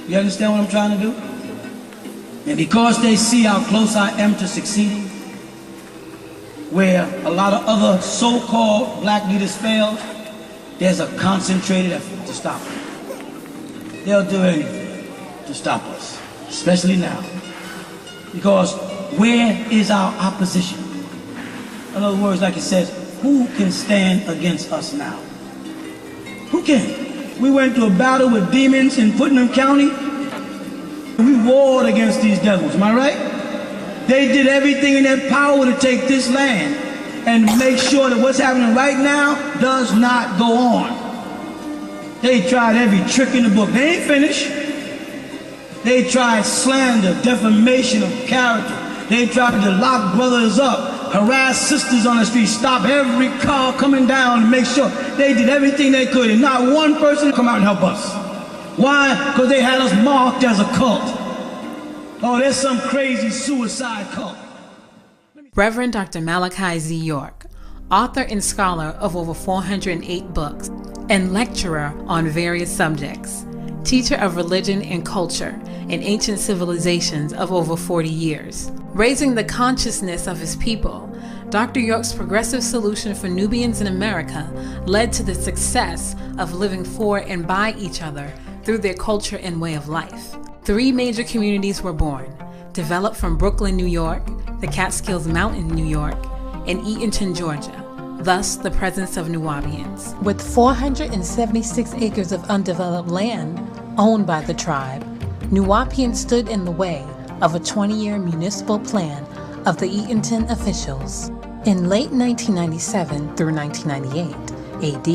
You understand what I'm trying to do? And because they see how close I am to succeeding, where a lot of other so-called black leaders failed, there's a concentrated effort to stop them. They'll do anything to stop us, especially now. Because where is our opposition? In other words, like it says, who can stand against us now? Who can? We went to a battle with demons in Putnam County. We warred against these devils, am I right? They did everything in their power to take this land and make sure that what's happening right now does not go on. They tried every trick in the book. They ain't finished. They tried slander, defamation of character. They tried to lock brothers up, harass sisters on the street, stop every car coming down and make sure they did everything they could, and not one person come out and help us. Why? Because they had us marked as a cult. Oh, there's some crazy suicide cult. Reverend Dr. Malachi Z. York, author and scholar of over 408 books, and lecturer on various subjects, teacher of religion and culture in ancient civilizations of over 40 years. Raising the consciousness of his people, Dr. York's progressive solution for Nubians in America led to the success of living for and by each other through their culture and way of life. 3 major communities were born, developed from Brooklyn, New York, the Catskills Mountain, New York, and Eatonton, Georgia, thus the presence of Nuwaubians. With 476 acres of undeveloped land owned by the tribe, Nuwaubians stood in the way of a 20-year municipal plan of the Eatonton officials. In late 1997 through 1998 AD,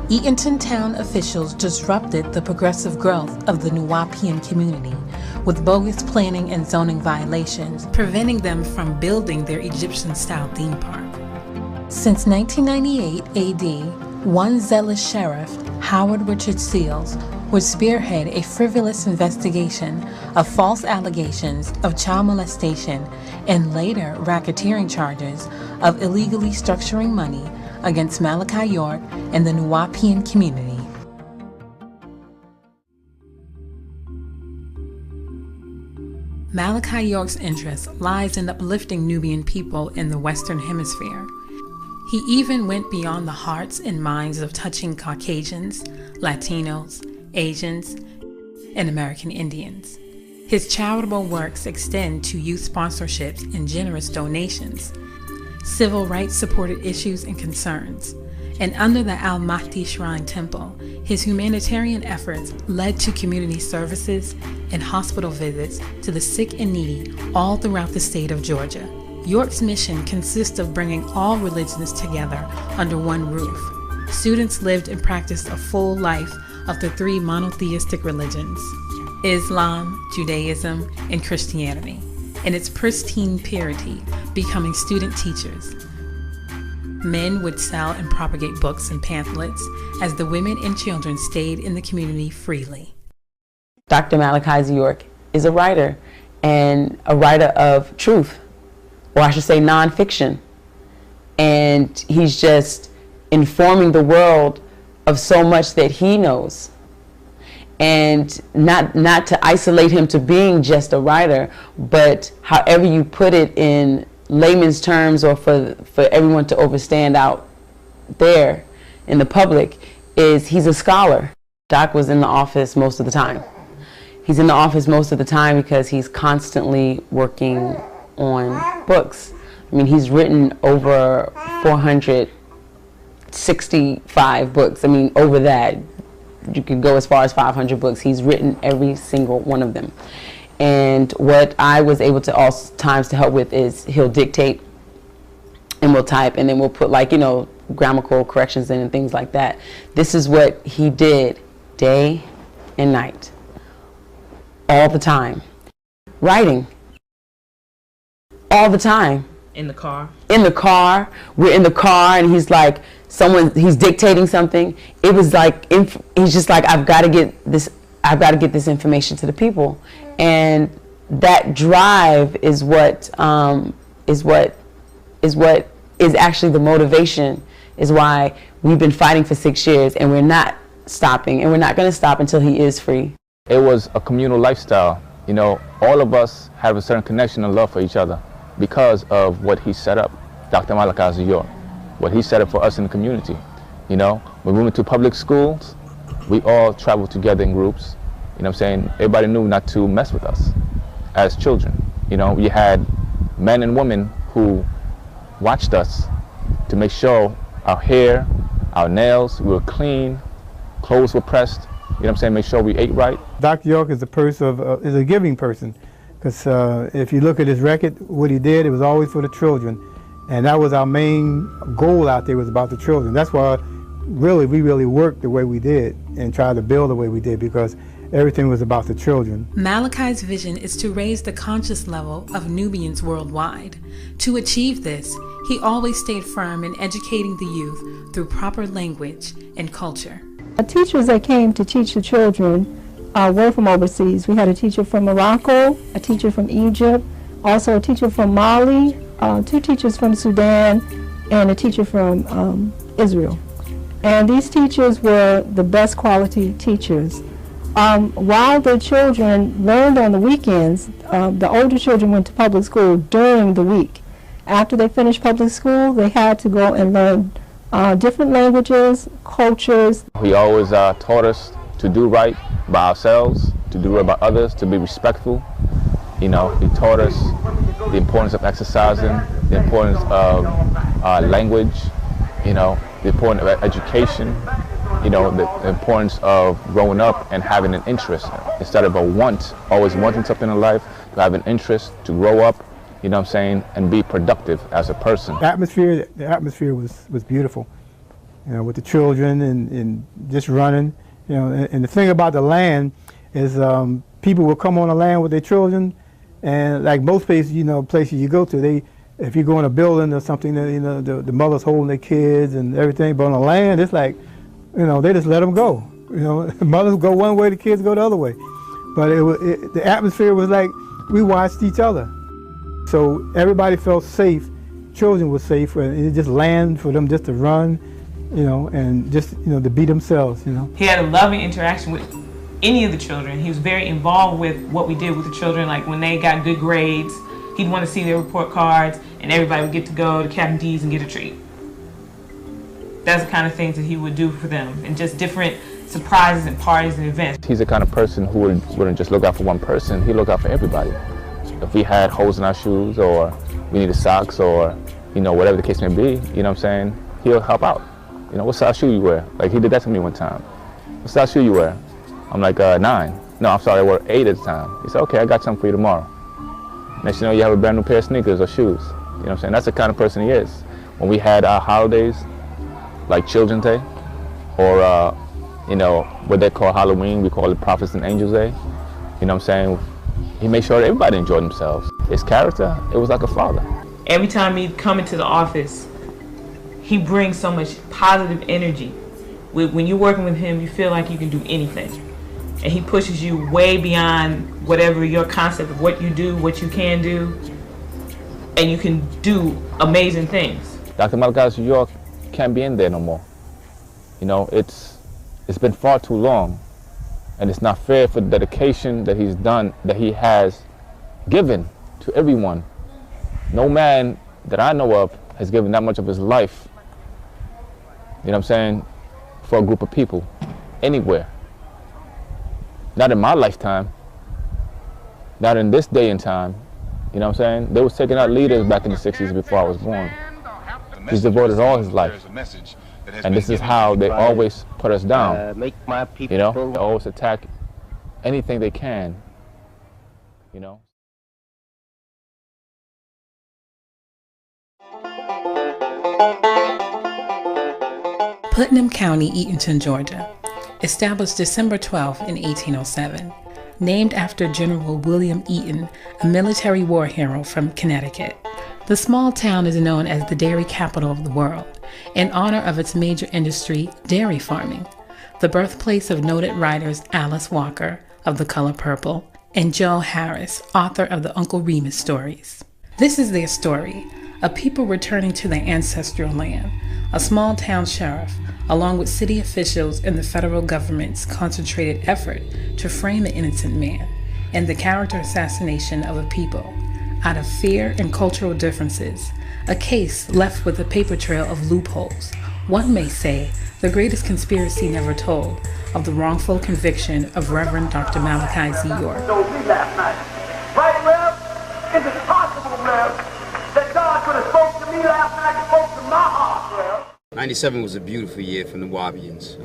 Eatonton town officials disrupted the progressive growth of the Nuwaubian community with bogus planning and zoning violations, preventing them from building their Egyptian-style theme park. Since 1998 AD, one zealous sheriff, Howard Richard Seals, would spearhead a frivolous investigation of false allegations of child molestation and later racketeering charges of illegally structuring money against Malachi York and the Nuwaubian community. Malachi York's interest lies in uplifting Nubian people in the Western Hemisphere. He even went beyond the hearts and minds of touching Caucasians, Latinos, Asians, and American Indians. His charitable works extend to youth sponsorships and generous donations, civil rights supported issues and concerns, and under the Al-Mahdi Shrine Temple, his humanitarian efforts led to community services and hospital visits to the sick and needy all throughout the state of Georgia. York's mission consists of bringing all religions together under one roof. Students lived and practiced a full life of the 3 monotheistic religions, Islam, Judaism, and Christianity, in its pristine purity, becoming student teachers. Men would sell and propagate books and pamphlets as the women and children stayed in the community freely. Dr. Malachi Z. York is a writer, and a writer of truth, or I should say nonfiction. And he's just informing the world of so much that he knows. And not to isolate him to being just a writer, but however you put it in layman's terms, or for everyone to understand out there in the public, is he's a scholar. Doc was in the office most of the time. He's in the office most of the time because he's constantly working on books. I mean, he's written over 465 books. I mean, over that. You could go as far as 500 books. He's written every single one of them. And what I was able to all times to help with is he'll dictate and we'll type, and then we'll put, like, you know, grammatical corrections in and things like that. This is what he did day and night, all the time. Writing, all the time. In the car? In the car. We're in the car and he's like, he's dictating something. It was like, he's just like, I've got to get this information to the people. And that drive is what is actually the motivation, is why we've been fighting for 6 years, and we're not stopping, and we're not going to stop until he is free. It was a communal lifestyle. You know, all of us have a certain connection and love for each other because of what he set up, Dr. Malachi York, what he set up for us in the community. You know, when we went to public schools, we all traveled together in groups. You know what I'm saying? Everybody knew not to mess with us as children. You know, we had men and women who watched us to make sure our hair, our nails, we were clean, clothes were pressed. You know what I'm saying? Make sure we ate right. Dr. York is a person is a giving person, because if you look at his record, what he did, it was always for the children, and that was our main goal out there, was about the children. That's why we really worked the way we did and tried to build the way we did, because everything was about the children. Malachi's vision is to raise the conscious level of Nubians worldwide. To achieve this, he always stayed firm in educating the youth through proper language and culture. The teachers that came to teach the children were from overseas. We had a teacher from Morocco, a teacher from Egypt, also a teacher from Mali, 2 teachers from Sudan, and a teacher from Israel. And these teachers were the best quality teachers. While the children learned on the weekends, the older children went to public school during the week. After they finished public school, they had to go and learn different languages, cultures. He always taught us to do right by ourselves, to do right by others, to be respectful. You know, he taught us the importance of exercising, the importance of language, you know, the importance of education, you know, the importance of growing up and having an interest instead of a want, always wanting something in life, to have an interest, to grow up, you know what I'm saying, and be productive as a person. The atmosphere was beautiful, you know, with the children and just running, you know, and the thing about the land is people will come on the land with their children, and like most places, you know, places you go to, if you go in a building or something, you know, the mother's holding their kids and everything, but on the land, it's like, you know, they just let them go. You know, the mothers go one way, the kids go the other way. But the atmosphere was like we watched each other. So everybody felt safe, children were safe, and it just land for them just to run, you know, and just, you know, to be themselves, you know. He had a loving interaction with any of the children. He was very involved with what we did with the children. Like when they got good grades, he'd want to see their report cards, and everybody would get to go to Captain D's and get a treat. That's the kind of things that he would do for them, and just different surprises and parties and events. He's the kind of person who wouldn't just look out for one person, he'd look out for everybody. If we had holes in our shoes, or we needed socks, or, you know, whatever the case may be, you know what I'm saying, he'll help out. You know, what size shoe you wear? Like, he did that to me one time. What size shoe you wear? I'm like, 9. No, I'm sorry, I wore 8 at the time. He said, okay, I got something for you tomorrow. Next you know, you have a brand new pair of sneakers or shoes. You know what I'm saying? That's the kind of person he is. When we had our holidays, like Children's Day, or, you know, what they call Halloween, we call it Prophets and Angels Day. You know what I'm saying? He made sure that everybody enjoyed themselves. His character, it was like a father. Every time he'd come into the office, he brings so much positive energy. When you're working with him, you feel like you can do anything. And he pushes you way beyond whatever your concept of what you do, what you can do, and you can do amazing things. Dr. Malachi York can't be in there no more. You know, it's been far too long. And it's not fair for the dedication that he's done, that he has given to everyone. No man that I know of has given that much of his life, you know what I'm saying, for a group of people, anywhere. Not in my lifetime, not in this day and time, you know what I'm saying? They was taking out leaders back in the 60s before I was born. He's devoted all his life. And this is how they always put us down, you know? They always attack anything they can, you know? Putnam County, Eatonton, Georgia. Established December 12 in 1807. Named after General William Eaton, a military war hero from Connecticut. The small town is known as the dairy capital of the world, in honor of its major industry, dairy farming, the birthplace of noted writers Alice Walker of The Color Purple and Joe Harris, author of the Uncle Remus stories. This is their story, a people returning to their ancestral land, a small town sheriff, along with city officials and the federal government's concentrated effort to frame an innocent man, and the character assassination of a people out of fear and cultural differences, a case left with a paper trail of loopholes. One may say the greatest conspiracy never told of the wrongful conviction of Reverend Dr. Malachi Z. York. Last night. Right, Rev? Is it possible, Rev, that God could have spoke to me last night and spoke to my heart, Rev? 97 was a beautiful year for the Nuwaubians.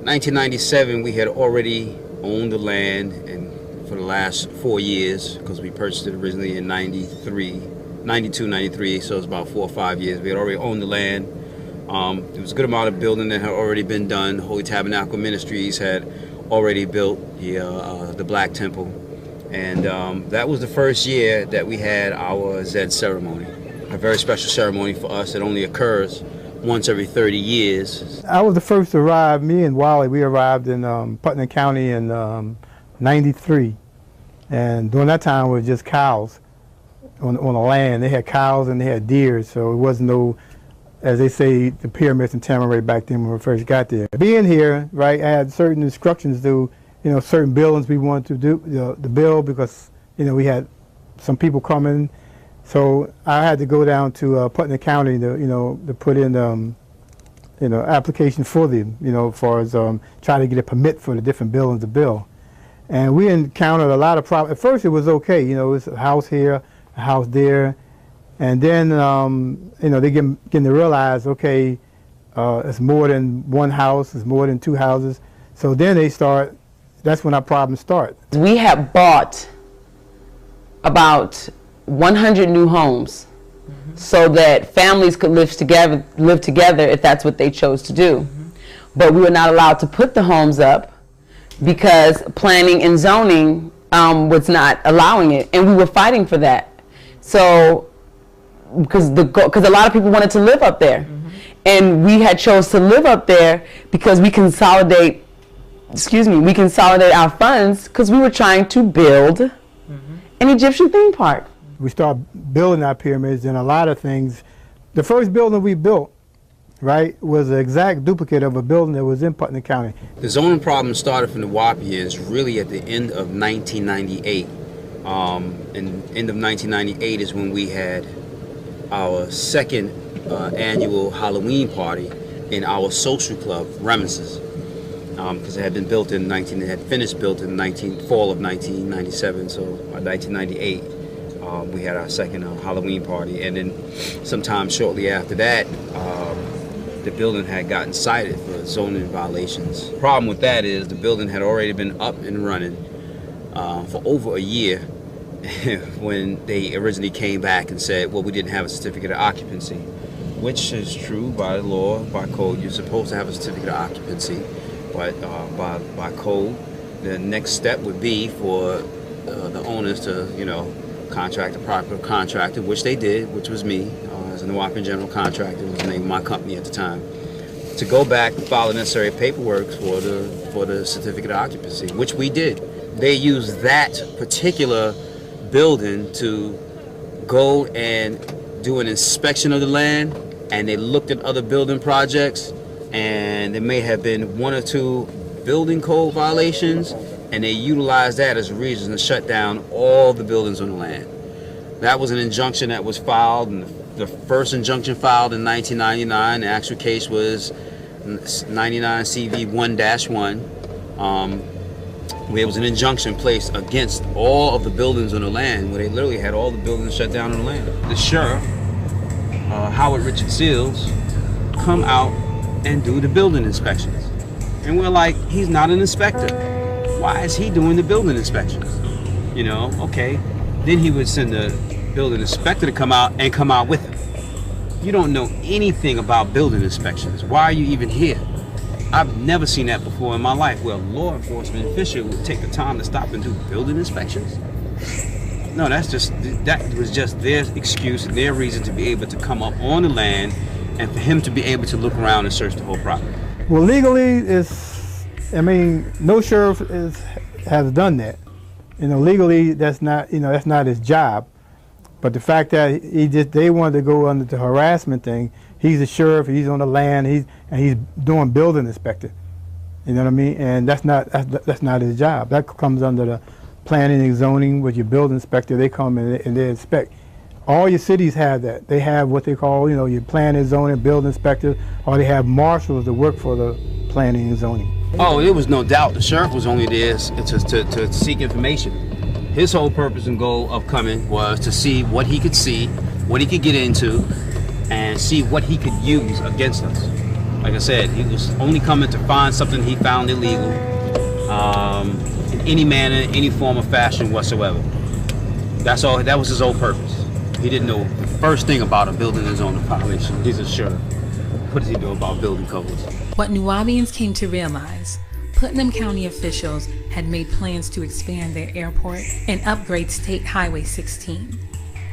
1997, we had already owned the land, and for the last 4 years, because we purchased it originally in 92, 93, so it's about 4 or 5 years. We had already owned the land. There was a good amount of building that had already been done. Holy Tabernacle Ministries had already built the Black Temple. And that was the first year that we had our Zed ceremony, a very special ceremony for us that only occurs once every 30 years. I was the first to arrive. Me and Wally, we arrived in Putnam County in 93. And during that time, it was just cows on the land. They had cows and they had deer, so it wasn't no, as they say, the pyramids in Tamaray back then when we first got there. Being here, right, I had certain instructions to, certain buildings we wanted to do, the build, because, we had some people coming. So I had to go down to Putnam County to put in, application for them, as far as trying to get a permit for the different buildings to build. And we encountered a lot of problems. At first it was okay, it's a house here, a house there. And then, they getting to realize, okay, it's more than one house, it's more than two houses. So then that's when our problems start. We had bought about 100 new homes so that families could live together if that's what they chose to do. But we were not allowed to put the homes up because planning and zoning was not allowing it, and we were fighting for that. So, because a lot of people wanted to live up there, and we had chose to live up there because we consolidate our funds because we were trying to build an Egyptian theme park. We started building our pyramids, and a lot of things. The first building we built, right, was an exact duplicate of a building that was in Putnam County. The zoning problem started from the Nuwaubians really at the end of 1998. And end of 1998 is when we had our second annual Halloween party in our social club, Reminiscences, because it had been built in it had finished built in fall of 1997. So by 1998, we had our second Halloween party, and then sometime shortly after that, the building had gotten cited for zoning violations. The problem with that is the building had already been up and running for over a year when they originally came back and said, well, we didn't have a certificate of occupancy, which is true by law, by code. You're supposed to have a certificate of occupancy, but by code, the next step would be for the owners to, contract a proper contractor, which they did, which was me, as a Nuwaubian general contractor, was the name of my company at the time, to go back and file the necessary paperwork for the certificate of occupancy, which we did. They used that particular building to go and do an inspection of the land, and they looked at other building projects, and there may have been 1 or 2 building code violations, and they utilized that as a reason to shut down all the buildings on the land. That was an injunction that was filed, and the first injunction filed in 1999. The actual case was 99 CV 1-1, where it was an injunction placed against all of the buildings on the land, where they literally had all the buildings shut down on the land. The sheriff, Howard Richard Seals, come out and do the building inspections. And we're like, he's not an inspector. Why is he doing the building inspections? Okay. Then he would send the building inspector to come out with him. You don't know anything about building inspections. Why are you even here? I've never seen that before in my life, where a law enforcement official would take the time to stop and do building inspections. No, that was just their excuse and their reason to be able to come up on the land and for him to be able to look around and search the whole property. Well, legally, no sheriff has done that. Legally, that's not his job. But the fact that they wanted to go under the harassment thing, he's a sheriff, he's on the land, he's doing building inspector. You know what I mean? And that's not his job. That comes under the planning and zoning with your building inspector. They come and they inspect. All your cities have that. They have what they call, you know, your planning and zoning, building inspector, or they have marshals that work for the planning and zoning. Oh, there was no doubt. The sheriff was only there to seek information. His whole purpose and goal of coming was to see what he could see, what he could get into, and see what he could use against us. Like I said, he was only coming to find something he found illegal in any manner, any form of fashion whatsoever. That's all. That was his whole purpose. He didn't know the first thing about a building and zoning violation. He's a sheriff. What does he know about building codes? What New Orleans came to realize, Putnam County officials had made plans to expand their airport and upgrade State Highway 16,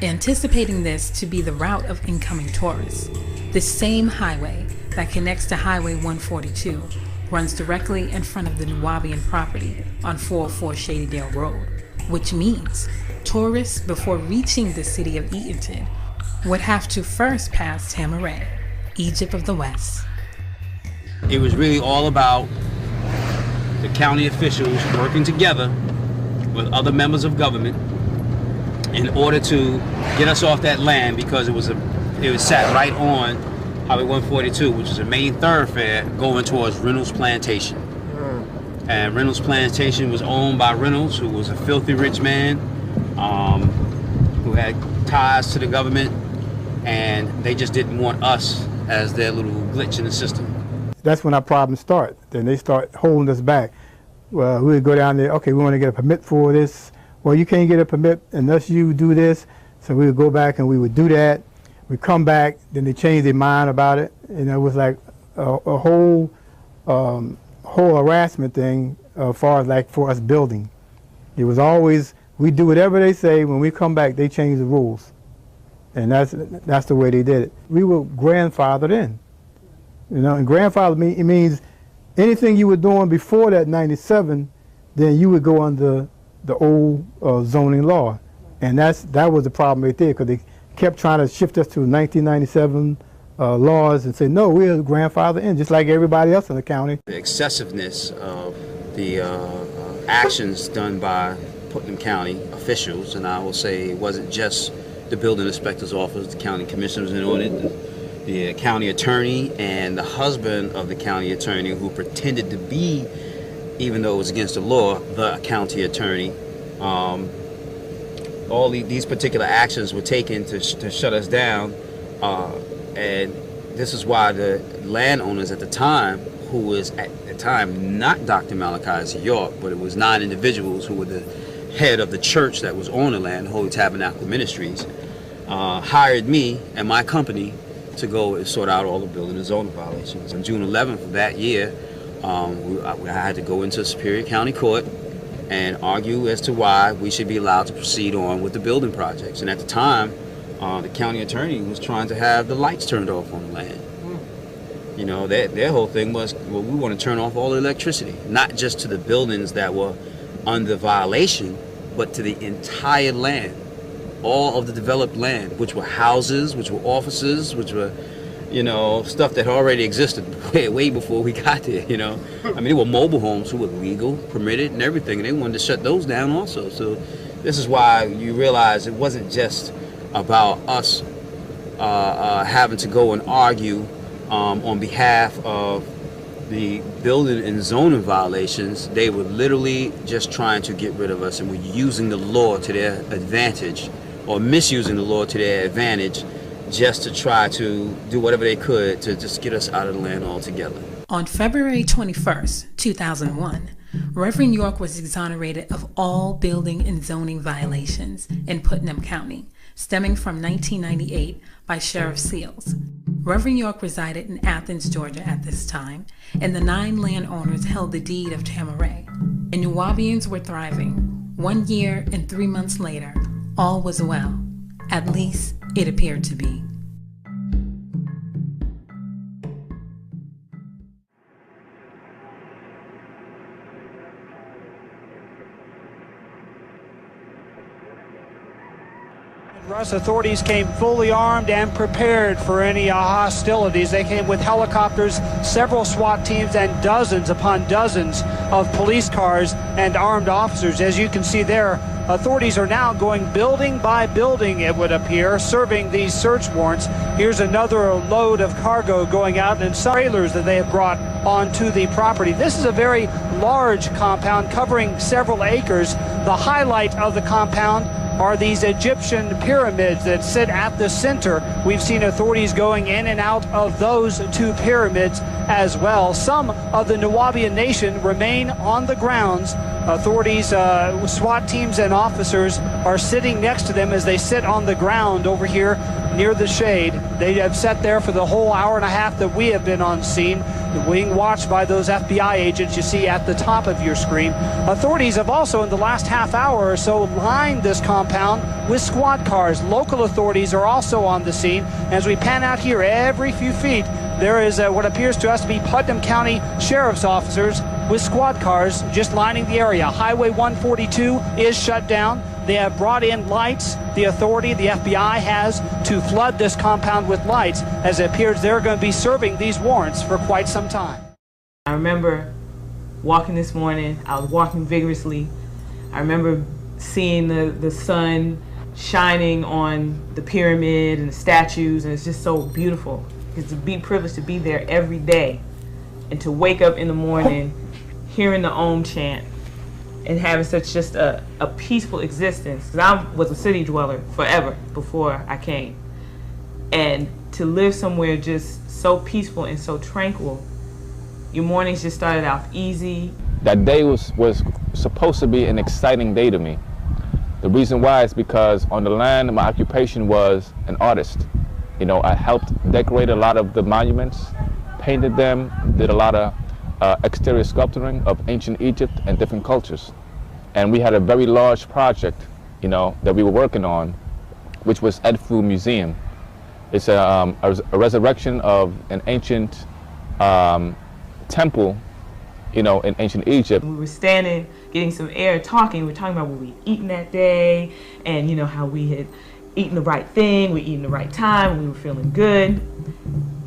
anticipating this to be the route of incoming tourists. The same highway that connects to Highway 142 runs directly in front of the New Orleans property on 404 Shadydale Road, which means tourists, before reaching the city of Eatonton, would have to first pass Tamaray, Egypt of the West. It was really all about the county officials working together with other members of government in order to get us off that land, because it was sat right on Highway 142, which is a main thoroughfare going towards Reynolds Plantation. And Reynolds Plantation was owned by Reynolds, who was a filthy rich man, who had ties to the government, and they just didn't want us as their little glitch in the system. That's when our problems start. Then they start holding us back. Well, we would go down there, okay, we want to get a permit for this. Well, you can't get a permit unless you do this. So we would go back and we would do that. We come back, then they changed their mind about it. And it was like a whole harassment thing as far as like for us building. It was always, we do whatever they say. When we come back, they change the rules. And that's the way they did it. We were grandfathered in. You know, and grandfather it means anything you were doing before that 97, then you would go under the old zoning law. And that was the problem right there, because they kept trying to shift us to 1997 laws and say, no, we're grandfather in, just like everybody else in the county. The excessiveness of the actions done by Putnam County officials, and I will say it wasn't just the building inspector's office, the county commissioners in on it, the county attorney and the husband of the county attorney, who pretended to be, even though it was against the law, the county attorney. All these particular actions were taken to shut us down, and this is why the landowners at the time, who was at the time not Dr. Malachi York, but it was 9 individuals who were the head of the church that was on the land, Holy Tabernacle Ministries, hired me and my company to go and sort out all the building and zoning violations. On June 11th of that year, I had to go into Superior County Court and argue as to why we should be allowed to proceed on with the building projects. And at the time, the county attorney was trying to have the lights turned off on the land. You know, their whole thing was, well, we want to turn off all the electricity, not just to the buildings that were under violation, but to the entire land. All of the developed land, which were houses, which were offices, which were, you know, stuff that already existed way before we got there, you know. I mean, there were mobile homes who were legal, permitted, and everything, and they wanted to shut those down also. So this is why you realize it wasn't just about us having to go and argue on behalf of the building and zoning violations. They were literally just trying to get rid of us, and were using the law to their advantage, or misusing the law to their advantage, just to try to do whatever they could to just get us out of the land altogether. On February 21st, 2001, Reverend York was exonerated of all building and zoning violations in Putnam County, stemming from 1998 by Sheriff Seals. Reverend York resided in Athens, Georgia at this time, and the 9 landowners held the deed of Tamaray. And New Orleans were thriving. 1 year and 3 months later, all was well. At least it appeared to be. Russ, authorities came fully armed and prepared for any hostilities. They came with helicopters, several SWAT teams, and dozens upon dozens of police cars and armed officers. As you can see there, authorities are now going building by building, it would appear, serving these search warrants. Here's another load of cargo going out in some trailers that they have brought onto the property. This is a very large compound covering several acres. The highlight of the compound are these Egyptian pyramids that sit at the center. We've seen authorities going in and out of those two pyramids as well. Some of the Nuwaubian Nation remain on the grounds. Authorities, SWAT teams and officers are sitting next to them as they sit on the ground over here near the shade. They have sat there for the whole hour and a half that we have been on scene, being watched by those FBI agents you see at the top of your screen. Authorities have also, in the last half hour or so, lined this compound with squad cars. Local authorities are also on the scene. As we pan out here, every few feet, there is what appears to us to be Putnam County Sheriff's officers with squad cars just lining the area. Highway 142 is shut down. They have brought in lights. The authority, the FBI, has to flood this compound with lights, as it appears they're going to be serving these warrants for quite some time. I remember walking this morning. I was walking vigorously. I remember seeing the sun shining on the pyramid and the statues, and it's just so beautiful. It's a privilege to be there every day and to wake up in the morning hearing the Om chant and having such just a peaceful existence. Because I was a city dweller forever before I came. And to live somewhere just so peaceful and so tranquil, your mornings just started off easy. That day was supposed to be an exciting day to me. The reason why is because on the land, my occupation was an artist. You know, I helped decorate a lot of the monuments, painted them, did a lot of exterior sculpturing of ancient Egypt and different cultures. And we had a very large project, you know, that we were working on, which was Edfu Museum. It's a resurrection of an ancient temple, you know, in ancient Egypt. We were standing, getting some air, talking. We were talking about what we'd eaten that day, and you know how we had eaten the right thing, we eaten the right time, we were feeling good.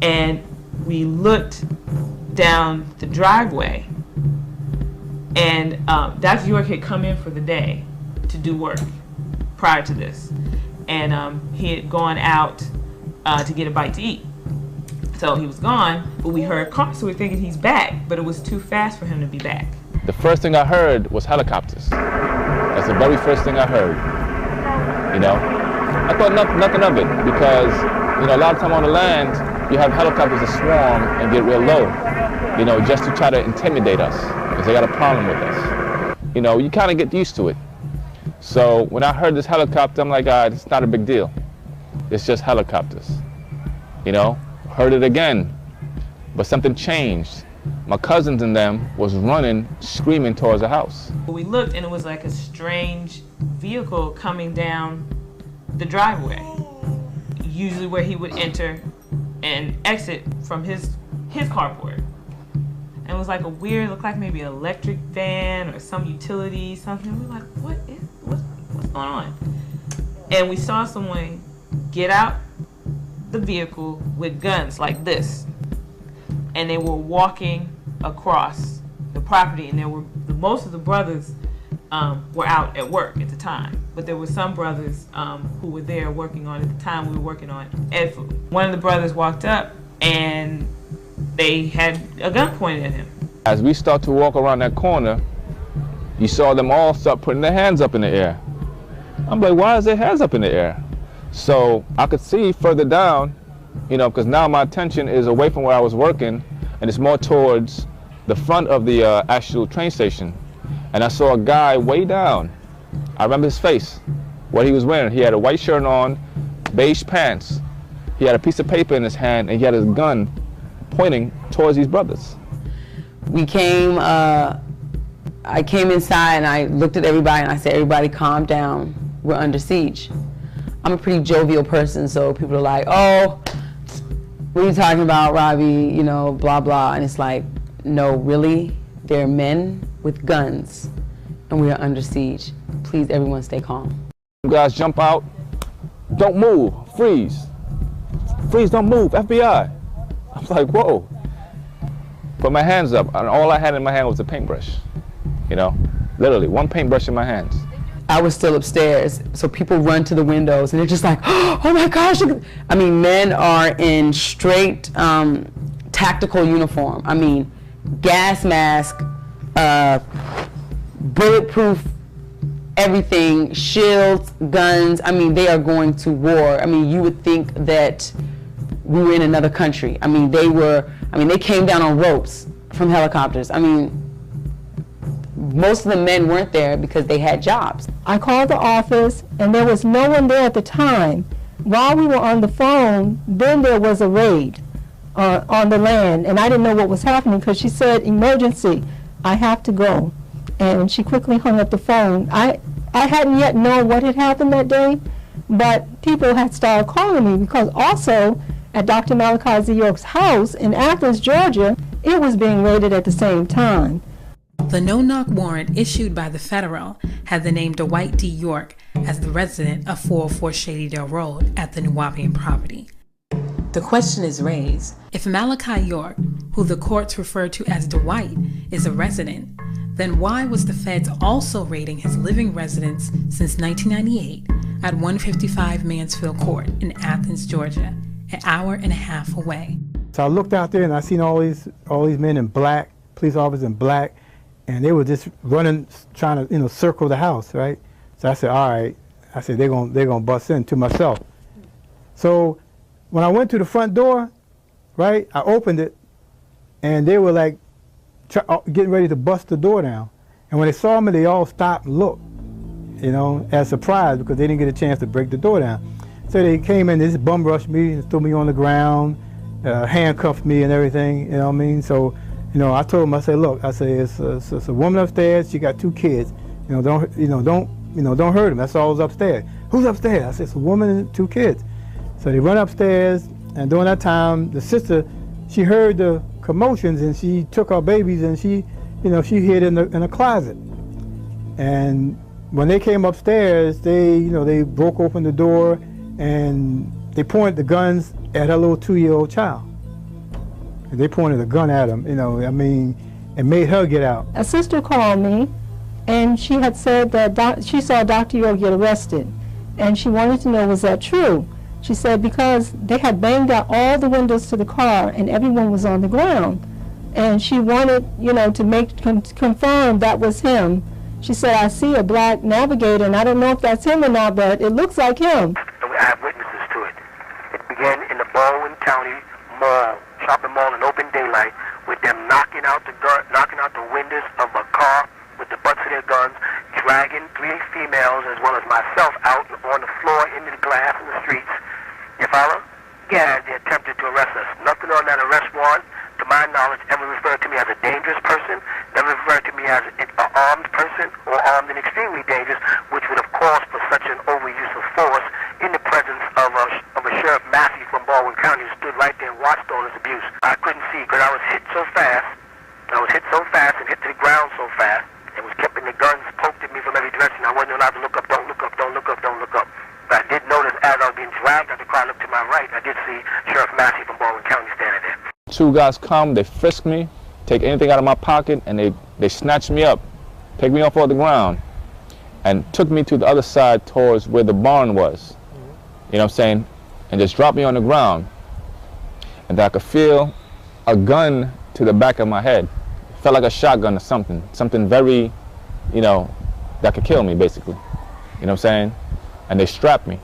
And we looked down the driveway, and Dr. York had come in for the day to do work prior to this, and he had gone out to get a bite to eat. So he was gone, but we heard cars, so we were thinking he's back, but it was too fast for him to be back. The first thing I heard was helicopters. That's the very first thing I heard, you know. I thought nothing of it because, you know, a lot of time on the land, you have helicopters that swarm and get real low, you know, just to try to intimidate us because they got a problem with us. You know, you kind of get used to it. So when I heard this helicopter, I'm like, it's not a big deal. It's just helicopters, you know. Heard it again, but something changed. My cousins and them was running, screaming towards the house. We looked and it was like a strange vehicle coming down the driveway, usually where he would enter and exit from his carport. And it was like a weird, looked like maybe an electric van or some utility, something. We were like, what's going on? And we saw someone get out the vehicle with guns like this, and they were walking across the property, and there were most of the brothers were out at work at the time, but there were some brothers who were there working on, at the time we were working on Edfu. One of the brothers walked up and they had a gun pointed at him. As we start to walk around that corner, you saw them all start putting their hands up in the air. I'm like, why is their hands up in the air? So I could see further down, you know, because now my attention is away from where I was working and it's more towards the front of the actual train station. And I saw a guy way down. I remember his face, what he was wearing. He had a white shirt on, beige pants. He had a piece of paper in his hand and he had his gun pointing towards these brothers. We came, I came inside and I looked at everybody and I said, everybody calm down, we're under siege. I'm a pretty jovial person, so people are like, oh, what are you talking about, Robbie, you know, blah, blah. And it's like, no, really, they're men with guns and we are under siege. Please, everyone stay calm. You guys jump out, don't move, freeze. Freeze, don't move, FBI. I was like, whoa. Put my hands up, and all I had in my hand was a paintbrush. You know, literally, one paintbrush in my hands. I was still upstairs, so people run to the windows, and they're just like, oh my gosh. I mean, men are in straight tactical uniform. I mean, gas mask, bulletproof everything, shields, guns. I mean, they are going to war. I mean, you would think that we were in another country. I mean, they came down on ropes from helicopters. I mean, most of the men weren't there because they had jobs. I called the office, and there was no one there at the time. While we were on the phone, then there was a raid on the land, and I didn't know what was happening because she said, emergency, I have to go. And she quickly hung up the phone. I hadn't yet known what had happened that day, but people had started calling me because also at Dr. Malachi Z. York's house in Athens, Georgia, it was being raided at the same time. The no-knock warrant issued by the federal had the name Dwight D. York as the resident of 404 Shadydale Road at the New Wapian property. The question is raised, if Malachi York, who the courts refer to as Dwight, is a resident, then why was the feds also raiding his living residence since 1998 at 155 Mansfield Court in Athens, Georgia, an hour and a half away? So I looked out there and I seen all these men in black, police officers in black, and they were just running, trying to circle the house, right? So I said, all right. I said they're gonna bust in, to myself. So when I went to the front door, right, I opened it, and they were like getting ready to bust the door down. And when they saw me, they all stopped and looked, as surprised because they didn't get a chance to break the door down. So they came in, they just bum rushed me and threw me on the ground, handcuffed me and everything. You know what I mean? So, I told them, I said, look, I say it's a woman upstairs. She got 2 kids. Don't hurt them. That's all that's upstairs. Who's upstairs? I said, it's a woman and 2 kids. So they run upstairs, and during that time, the sister, she heard the commotions, and she took our babies, and she hid in a closet. And when they came upstairs, they broke open the door, and they pointed the guns at her little 2-year-old child. And they pointed a gun at him, and made her get out. A sister called me, and she had said that she saw Dr. York get arrested, and she wanted to know, was that true? She said because they had banged out all the windows to the car and everyone was on the ground. And she wanted, to confirm that was him. She said, I see a black Navigator, and I don't know if that's him or not, but it looks like him. I have witnesses to it. It began in the Baldwin County Mall, shopping mall in open daylight, with them knocking out the windows of a car with the butts of their guns, dragging 3 females as well as myself out on the floor into the glass in the streets. You follow? Yeah, they attempted to arrest us. Nothing on that arrest warrant, to my knowledge, ever referred to me as a dangerous person, never referred to me as an armed person or armed and extremely dangerous, which would have caused for such an overuse of force in the presence of a Sheriff Massey from Baldwin County who stood right there and watched all this abuse. I couldn't see because I was hit so fast. And hit to the ground so fast. It was kept in the guns poked at me from every direction. I wasn't allowed to look up, don't look up, don't look up, don't look up. But I did notice as I was being dragged out the car, I looked to my right, I did see Sheriff Massey from Baldwin County standing there. 2 guys come, they frisk me, take anything out of my pocket, and they snatch me up, pick me off off the ground, and took me to the other side towards where the barn was. You know what I'm saying? And just dropped me on the ground. And I could feel a gun to the back of my head. It felt like a shotgun or something very, that could kill me basically. You know what I'm saying? And they strapped me.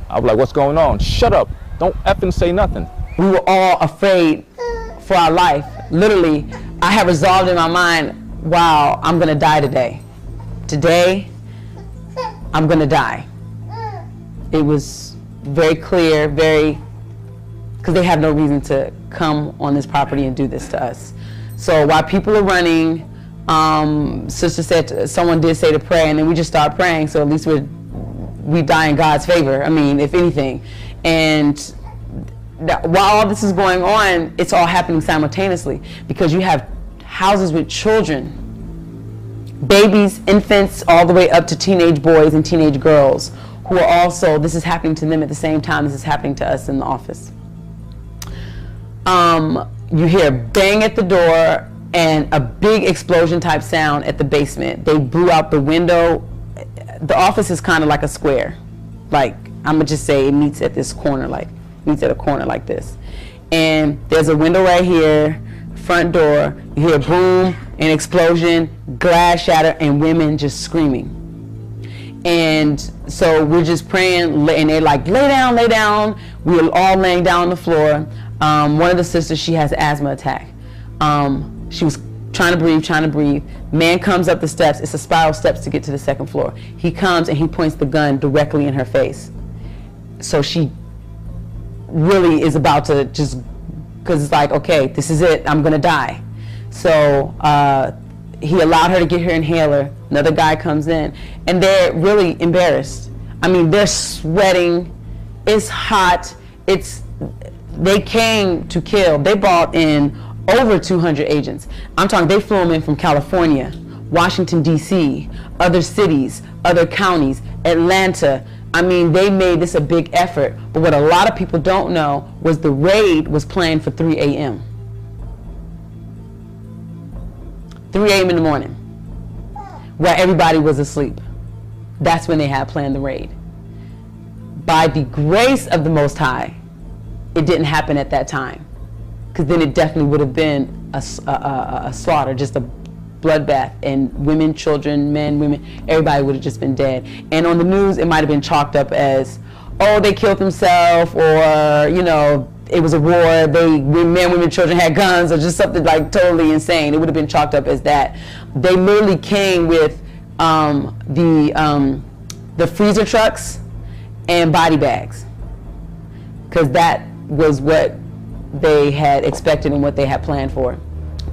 I was like, what's going on? Shut up, don't effing say nothing. We were all afraid for our life. Literally, I had resolved in my mind, wow, I'm gonna die today. Today, I'm gonna die. It was very clear, because they have no reason to come on this property and do this to us. So while people are running, sister said, someone did say to pray, and then we just started praying, so at least we die in God's favor, if anything. And while all this is going on, it's all happening simultaneously, because you have houses with children, babies, infants, all the way up to teenage boys and teenage girls who are also, this is happening to them at the same time this is happening to us in the office. You hear a bang at the door and a big explosion type sound at the basement. They blew out the window. The office is kind of like a square. Like, I'm gonna just say it meets at this corner, like, meets at a corner like this. And there's a window right here, front door. You hear a boom, an explosion, glass shatter, and women just screaming. And so we're just praying, and they're like, lay down, lay down. We're all laying down on the floor. One of the sisters, she has an asthma attack. She was trying to breathe. Man comes up the steps. It's a spiral steps to get to the second floor. He comes and he points the gun directly in her face. So she really is about to just, because it's like, okay, this is it, I'm gonna die. So he allowed her to get her inhaler. Another guy comes in, and they're really embarrassed. I mean, they're sweating, it's hot, they came to kill. They brought in over 200 agents. I'm talking, they flew them in from California, Washington, D.C., other cities, other counties, Atlanta. I mean, they made this a big effort. But what a lot of people don't know was the raid was planned for 3 a.m. 3 a.m. in the morning, where everybody was asleep. That's when they had planned the raid. By the grace of the Most High, it didn't happen at that time, because then it definitely would have been a slaughter, just a bloodbath, and women, children, men, women, everybody would have just been dead. And on the news, it might have been chalked up as, oh, they killed themselves, or, you know, it was a war, men, women, children had guns, or just something like totally insane. It would have been chalked up as that. They literally came with the freezer trucks and body bags, because that was what they had expected and what they had planned for.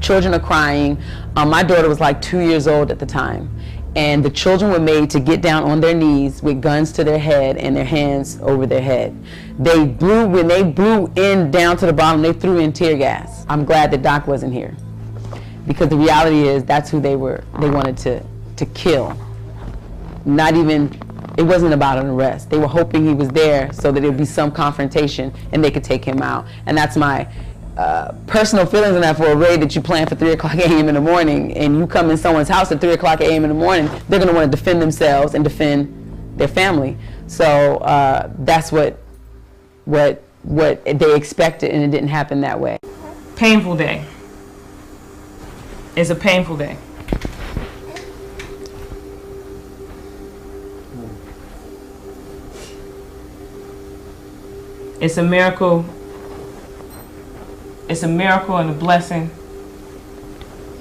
Children are crying. My daughter was like 2 years old at the time, and the children were made to get down on their knees with guns to their head and their hands over their head. When they blew in down to the bottom, they threw in tear gas. I'm glad that Doc wasn't here, because the reality is that's who they wanted to kill. Not even, it wasn't about an arrest. They were hoping he was there so that there would be some confrontation and they could take him out. And that's my personal feelings on that. For a raid that you plan for 3 o'clock a.m. in the morning, and you come in someone's house at 3 o'clock a.m. in the morning, they're going to want to defend themselves and defend their family. So that's what they expected, and it didn't happen that way. Painful day. It's a painful day. It's a miracle. It's a miracle and a blessing.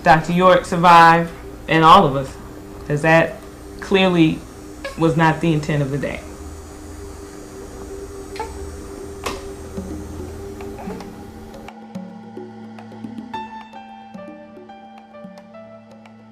Dr. York survived, and all of us, because that clearly was not the intent of the day.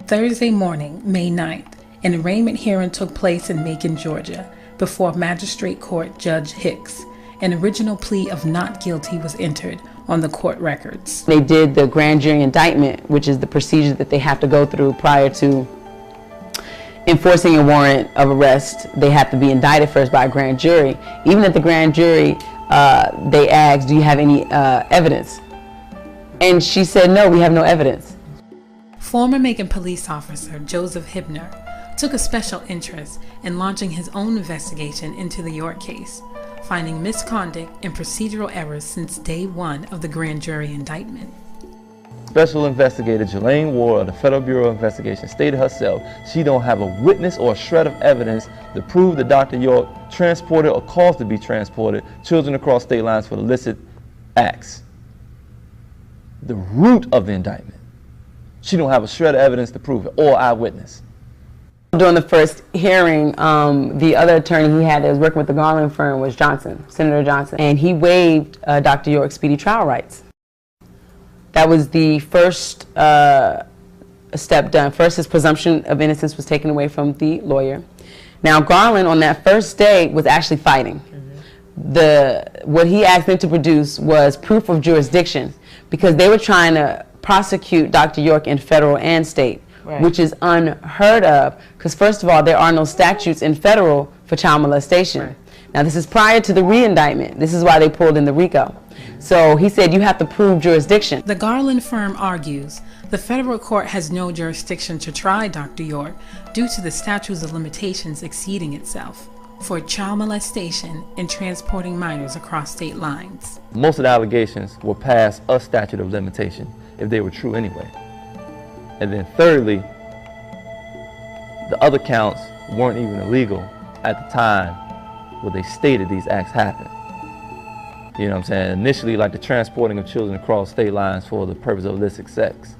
Thursday morning, May 9th, an arraignment hearing took place in Macon, Georgia, before Magistrate Court Judge Hicks. An original plea of not guilty was entered on the court records. They did the grand jury indictment, which is the procedure that they have to go through prior to enforcing a warrant of arrest. They have to be indicted first by a grand jury. Even at the grand jury, they asked, do you have any evidence? And she said, no, we have no evidence. Former Macon police officer Joseph Hibner took a special interest in launching his own investigation into the York case, finding misconduct and procedural errors since day one of the grand jury indictment. Special Investigator Jelaine Ward of the Federal Bureau of Investigation stated herself she don't have a witness or a shred of evidence to prove that Dr. York transported or caused to be transported children across state lines for illicit acts. The root of the indictment. She don't have a shred of evidence to prove it, or eyewitness. During the first hearing, the other attorney he had that was working with the Garland firm was Johnson, Senator Johnson, and he waived Dr. York's speedy trial rights. That was the first step done. First, his presumption of innocence was taken away from the lawyer. Now, Garland, on that first day, was actually fighting. What he asked them to produce was proof of jurisdiction, because they were trying to prosecute Dr. York in federal and state. Right. Which is unheard of, because first of all, there are no statutes in federal for child molestation. Now, this is prior to the re-indictment. This is why they pulled in the RICO. So he said you have to prove jurisdiction. The Garland firm argues the federal court has no jurisdiction to try Dr. York due to the statutes of limitations exceeding itself for child molestation and transporting minors across state lines. Most of the allegations were past a statute of limitation if they were true anyway. And then thirdly, the other counts weren't even illegal at the time where they stated these acts happened. You know what I'm saying? Initially, like the transporting of children across state lines for the purpose of illicit sex.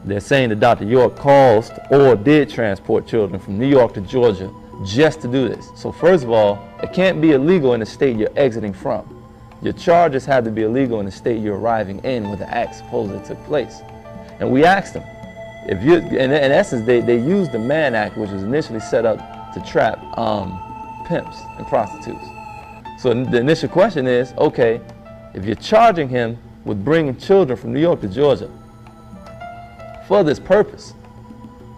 They're saying that Dr. York caused or did transport children from New York to Georgia just to do this. So first of all, it can't be illegal in the state you're exiting from. Your charges have to be illegal in the state you're arriving in where the act supposedly took place. And we asked them, if you, in essence, they used the Mann Act, which was initially set up to trap pimps and prostitutes. So the initial question is, okay, if you're charging him with bringing children from New York to Georgia for this purpose,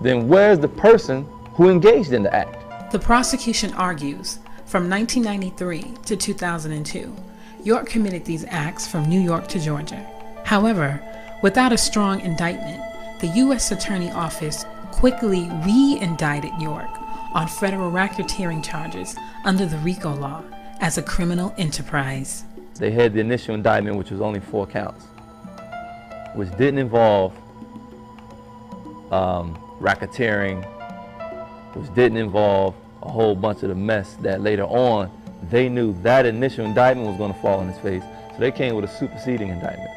then where's the person who engaged in the act? The prosecution argues from 1993 to 2002, York committed these acts from New York to Georgia. However, without a strong indictment, the U.S. Attorney Office quickly re-indicted York on federal racketeering charges under the RICO law as a criminal enterprise. They had the initial indictment, which was only 4 counts, which didn't involve racketeering, which didn't involve a whole bunch of the mess that later on they knew that initial indictment was going to fall in his face, so they came with a superseding indictment,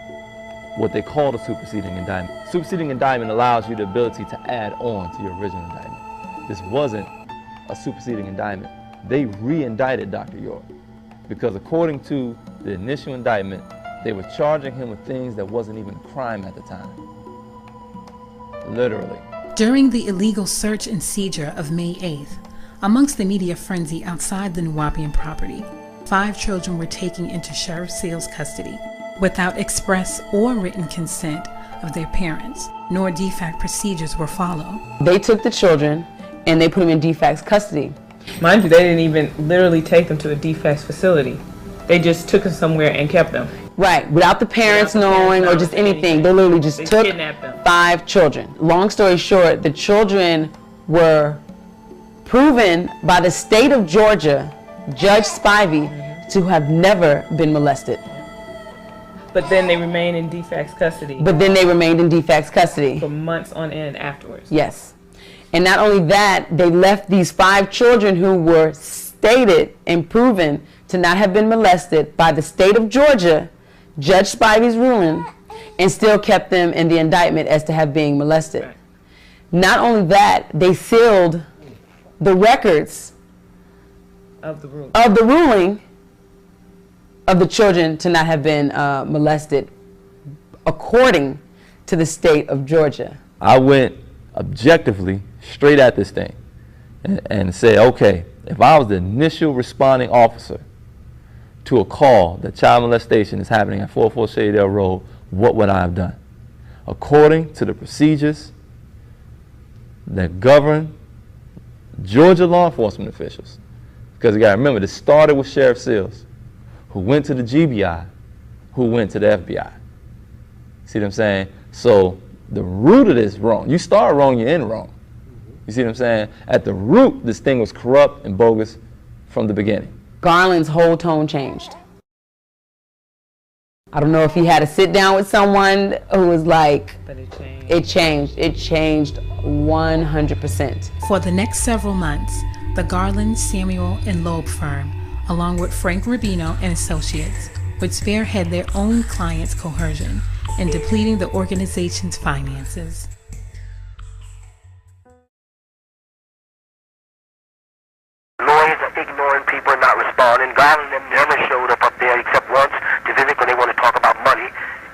what they called a superseding indictment. Superseding indictment allows you the ability to add on to your original indictment. This wasn't a superseding indictment. They re-indicted Dr. York because according to the initial indictment, they were charging him with things that wasn't even a crime at the time. Literally. During the illegal search and seizure of May 8th, amongst the media frenzy outside the Nuwaubian property, 5 children were taken into Sheriff Seal's custody without express or written consent of their parents, nor DFAC procedures were followed. They took the children and they put them in DFAC's custody. Mind you, they didn't even literally take them to a DFAC's facility. They just took them somewhere and kept them. Right, without the parents knowing or just anything. They literally just took kidnapped them. 5 children. Long story short, the children were proven by the state of Georgia, Judge Spivey, to have never been molested. But then they remained in DFAC's custody. But then they remained in DFAC's custody. For months on end afterwards. Yes. And not only that, they left these 5 children who were stated and proven to not have been molested by the state of Georgia, Judge Spivey's ruling, and still kept them in the indictment as to have being molested. Right. Not only that, they sealed the records of the ruling of the children to not have been molested according to the state of Georgia. I went objectively straight at this thing and said, okay, if I was the initial responding officer to a call that child molestation is happening at 404 Shadydale Road, what would I have done? According to the procedures that govern Georgia law enforcement officials, because you got to remember, this started with Sheriff Seals, who went to the GBI, who went to the FBI. See what I'm saying? So the root of this wrong. You start wrong, you end wrong. You see what I'm saying? At the root, this thing was corrupt and bogus from the beginning. Garland's whole tone changed. I don't know if he had to sit down with someone who was like, but it changed. It changed 100%. For the next several months, the Garland, Samuel, and Loeb firm, along with Frank Rubino and Associates, would spearhead their own clients' coercion and depleting the organization's finances. Lawyers are ignoring people and not responding. Garland them never showed up there except once to visit when they want to talk about money.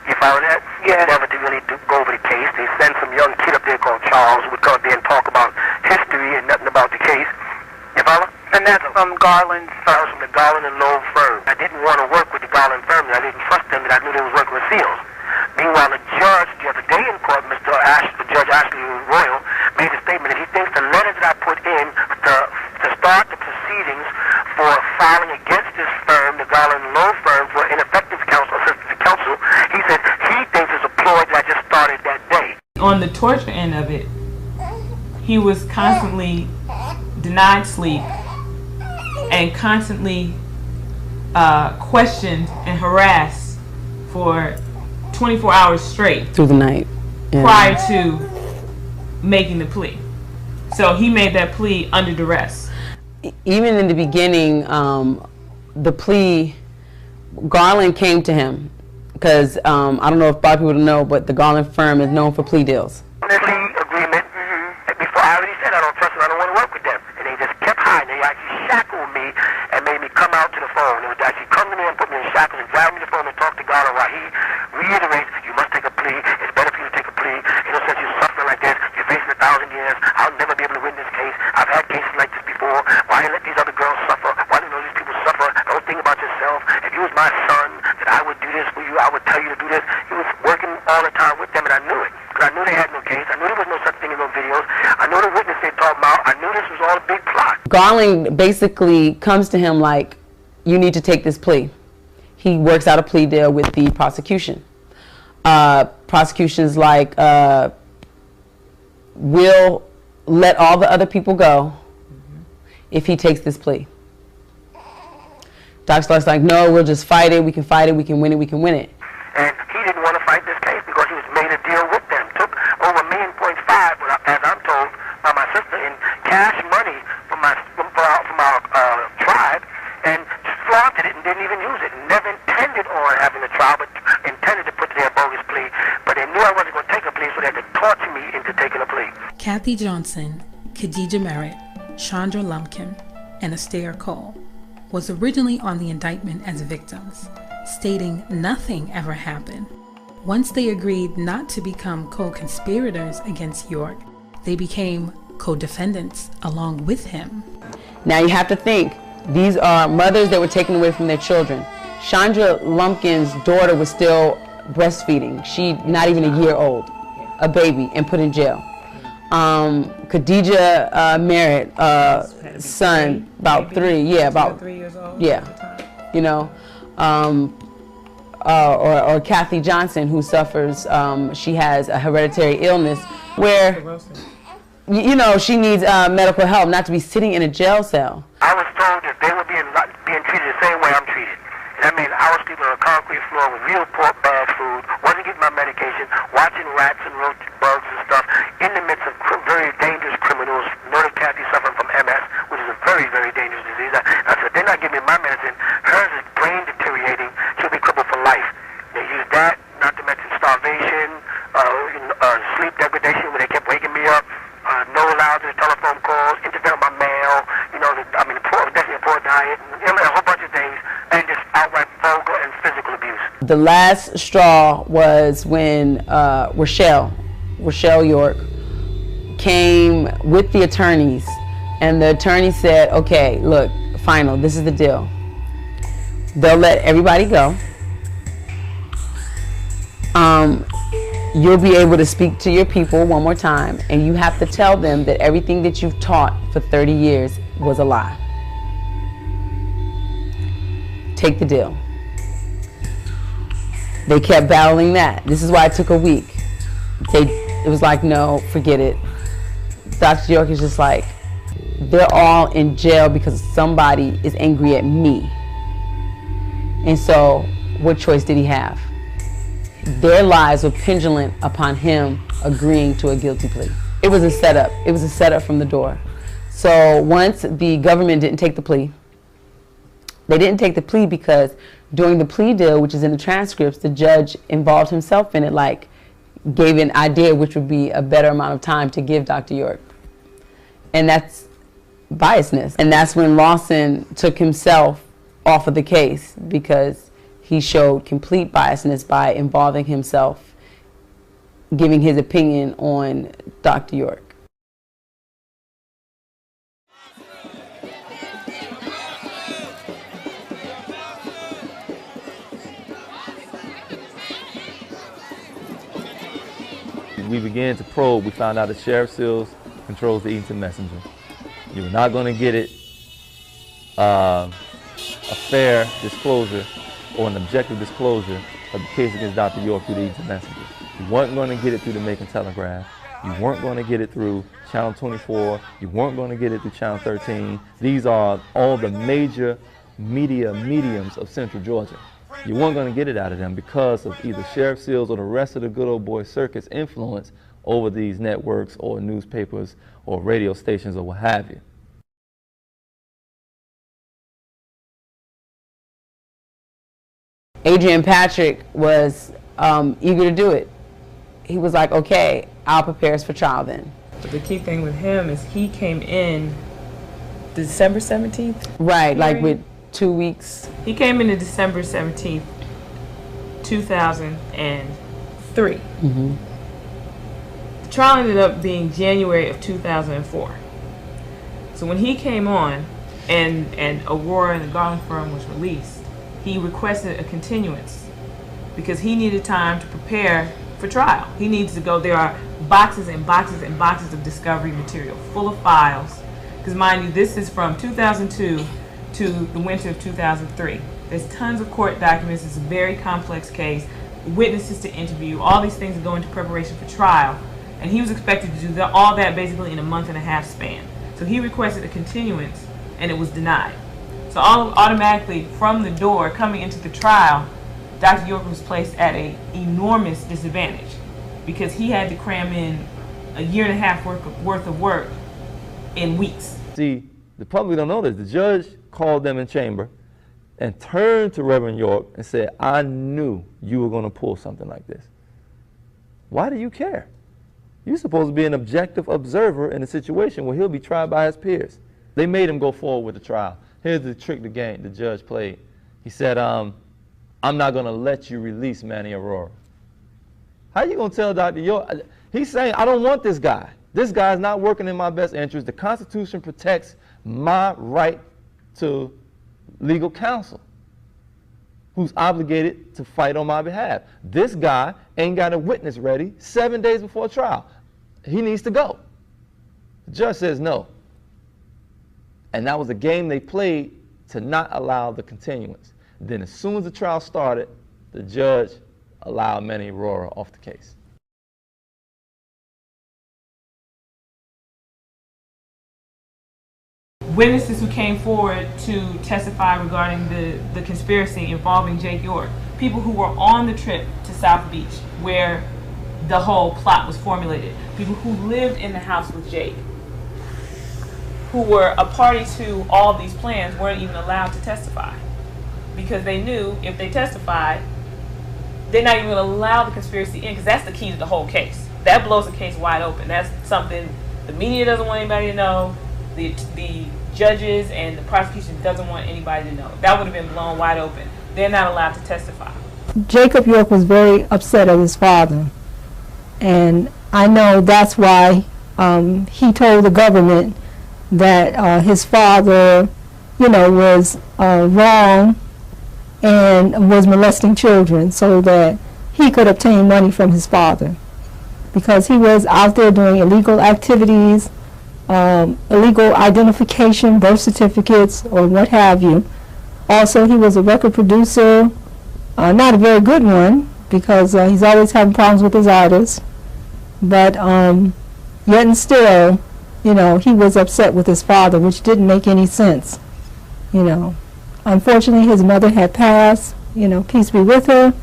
You found that? Yeah. Never to really go over the case. They send some young kid up there called Charles who would come up there and talk about history and nothing about the case. You follow? And that's from Garland's firm. That was from the Garland and Loeb firm. I didn't want to work with the Garland firm. I didn't trust them, and I knew they was working with Seals. Meanwhile, the judge the other day in court, Judge Ashley Royal, made a statement that he thinks the letters that I put in to start the proceedings proceedings for filing against this firm, the Garland Law Firm, for ineffective counsel, assistance to counsel. He said he thinks it's a ploy that just started that day. On the torture end of it, he was constantly denied sleep and constantly questioned and harassed for 24 hours straight through the night, prior to making the plea. So he made that plea under duress. Even in the beginning, the plea, Garland came to him because I don't know if a lot of people know, but the Garland firm is known for plea deals. The plea agreement, before I already said I don't trust them, I don't want to work with them. And they just kept hiding. They actually shackled me and made me come out to the phone. They would actually come to me and put me in shackles and drive me to the phone and talk to Garland while he reiterates, you must take a plea. It's better for you to take a plea. You know, since you're suffering like this, you're facing 1,000 years. I'll never be able to win this case. I've had cases like this before. Why let these other girls suffer? Why do these people suffer? Don't think about yourself. If you was my son, that I would do this for you. I would tell you to do this. He was working all the time with them, and I knew it. Because I knew they had no case. I knew there was no such thing in those videos. I knew the witness they talked about. I knew this was all a big plot. Garland basically comes to him like, you need to take this plea. He works out a plea deal with the prosecution. Prosecution's like, we'll let all the other people go if he takes this plea. Dr. Stark's like, no, we'll just fight it. We can fight it. We can win it. We can win it. And he didn't want to fight this case because he was made a deal with them. Took over $1.5 million, as I'm told by my sister, in cash money from our tribe, and flaunted it and didn't even use it. Never intended on having a trial, but intended to put their bogus plea. But they knew I wasn't going to take a plea, so they had to torture me into taking a plea. Kathy Johnson, Khadijah Merritt, Chandra Lumpkin, and Astaire Cole was originally on the indictment as victims, stating nothing ever happened. Once they agreed not to become co-conspirators against York, they became co-defendants along with him. Now you have to think, these are mothers that were taken away from their children. Chandra Lumpkin's daughter was still breastfeeding. She not even a year old, a baby, and put in jail. Khadijah Merritt, son, about 3 years old. Yeah, you know, or Kathy Johnson, who suffers. She has a hereditary illness where, you know, she needs medical help, not to be sitting in a jail cell. I was told that they were being treated the same way I'm treated. That means I was sleeping on a concrete floor with real pork bad food, wasn't getting my medication, watching rats and roach bugs and stuff, in the midst of very dangerous criminals. Noted Kathy suffering from MS, which is a very, very dangerous disease. I said, they're not giving me my medicine. Hers is brain deteriorating. She'll be crippled for life. They used that, not to mention starvation, sleep degradation, where they kept waking me up, no allowed to telephone calls, interfere with my mail, you know, definitely a poor diet, a whole bunch of things, and just outright vulgar and physical abuse. The last straw was when Rochelle York came with the attorneys, and the attorney said, okay, look, final, this is the deal. They'll let everybody go. You'll be able to speak to your people one more time, and you have to tell them that everything that you've taught for 30 years was a lie. Take the deal. They kept battling that. This is why it took a week. It was like, no, forget it. Dr. York is just like, they're all in jail because somebody is angry at me. And so, what choice did he have? Their lives were pendulent upon him agreeing to a guilty plea. It was a setup. It was a setup from the door. So once the government didn't take the plea, they didn't take the plea because during the plea deal, which is in the transcripts, the judge involved himself in it, like gave an idea which would be a better amount of time to give Dr. York. And that's biasness. And that's when Lawson took himself off of the case, because he showed complete biasness by involving himself, giving his opinion on Dr. York. We began to probe. We found out that Sheriff Sills controls the Eaton Messenger. You were not going to get it a fair disclosure or an objective disclosure of the case against Dr. York through these messages. You weren't going to get it through the Macon Telegraph. You weren't going to get it through Channel 24. You weren't going to get it through Channel 13. These are all the major media mediums of Central Georgia. You weren't going to get it out of them because of either Sheriff Seals or the rest of the good old boy circus influence over these networks or newspapers or radio stations or what have you. Adrian Patrick was eager to do it. He was like, okay, I'll prepare us for trial then. But the key thing with him is he came in December 17th? Right, like with 2 weeks. He came in December 17th, 2003. Mm-hmm. The trial ended up being January of 2004. So when he came on and Aurora and the Garland firm was released, he requested a continuance because he needed time to prepare for trial. He needs to go. There are boxes and boxes and boxes of discovery material full of files. Because mind you, this is from 2002 to the winter of 2003. There's tons of court documents. It's a very complex case. Witnesses to interview. All these things that go into preparation for trial. And he was expected to do all that basically in a month-and-a-half span. So he requested a continuance, and it was denied. So automatically from the door coming into the trial, Dr. York was placed at an enormous disadvantage because he had to cram in a year-and-a-half worth of work in weeks. See, the public don't know this. The judge called them in chamber and turned to Reverend York and said, I knew you were going to pull something like this. Why do you care? You're supposed to be an objective observer in a situation where he'll be tried by his peers. They made him go forward with the trial. Here's the trick the judge played. He said, I'm not going to let you release Manny Aurora. How you going to tell Dr. York? He's saying, I don't want this guy. This guy's not working in my best interest. The Constitution protects my right to legal counsel, who's obligated to fight on my behalf. This guy ain't got a witness ready 7 days before trial. He needs to go. The judge says no. And that was a game they played to not allow the continuance. Then as soon as the trial started, the judge allowed Manny Aurora off the case. Witnesses who came forward to testify regarding the conspiracy involving Jake York, people who were on the trip to South Beach where the whole plot was formulated, people who lived in the house with Jake, who were a party to all these plans, weren't even allowed to testify because they knew if they testified, they're not even going to allow the conspiracy in because that's the key to the whole case. That blows the case wide open. That's something the media doesn't want anybody to know. The judges and the prosecution doesn't want anybody to know. That would have been blown wide open. They're not allowed to testify. Jacob York was very upset at his father, and I know that's why he told the government that his father, was wrong and was molesting children so that he could obtain money from his father because he was out there doing illegal activities, illegal identification, birth certificates, or what have you. Also, he was a record producer, not a very good one because he's always having problems with his artists, but yet and still, he was upset with his father, which didn't make any sense. Unfortunately, his mother had passed, peace be with her,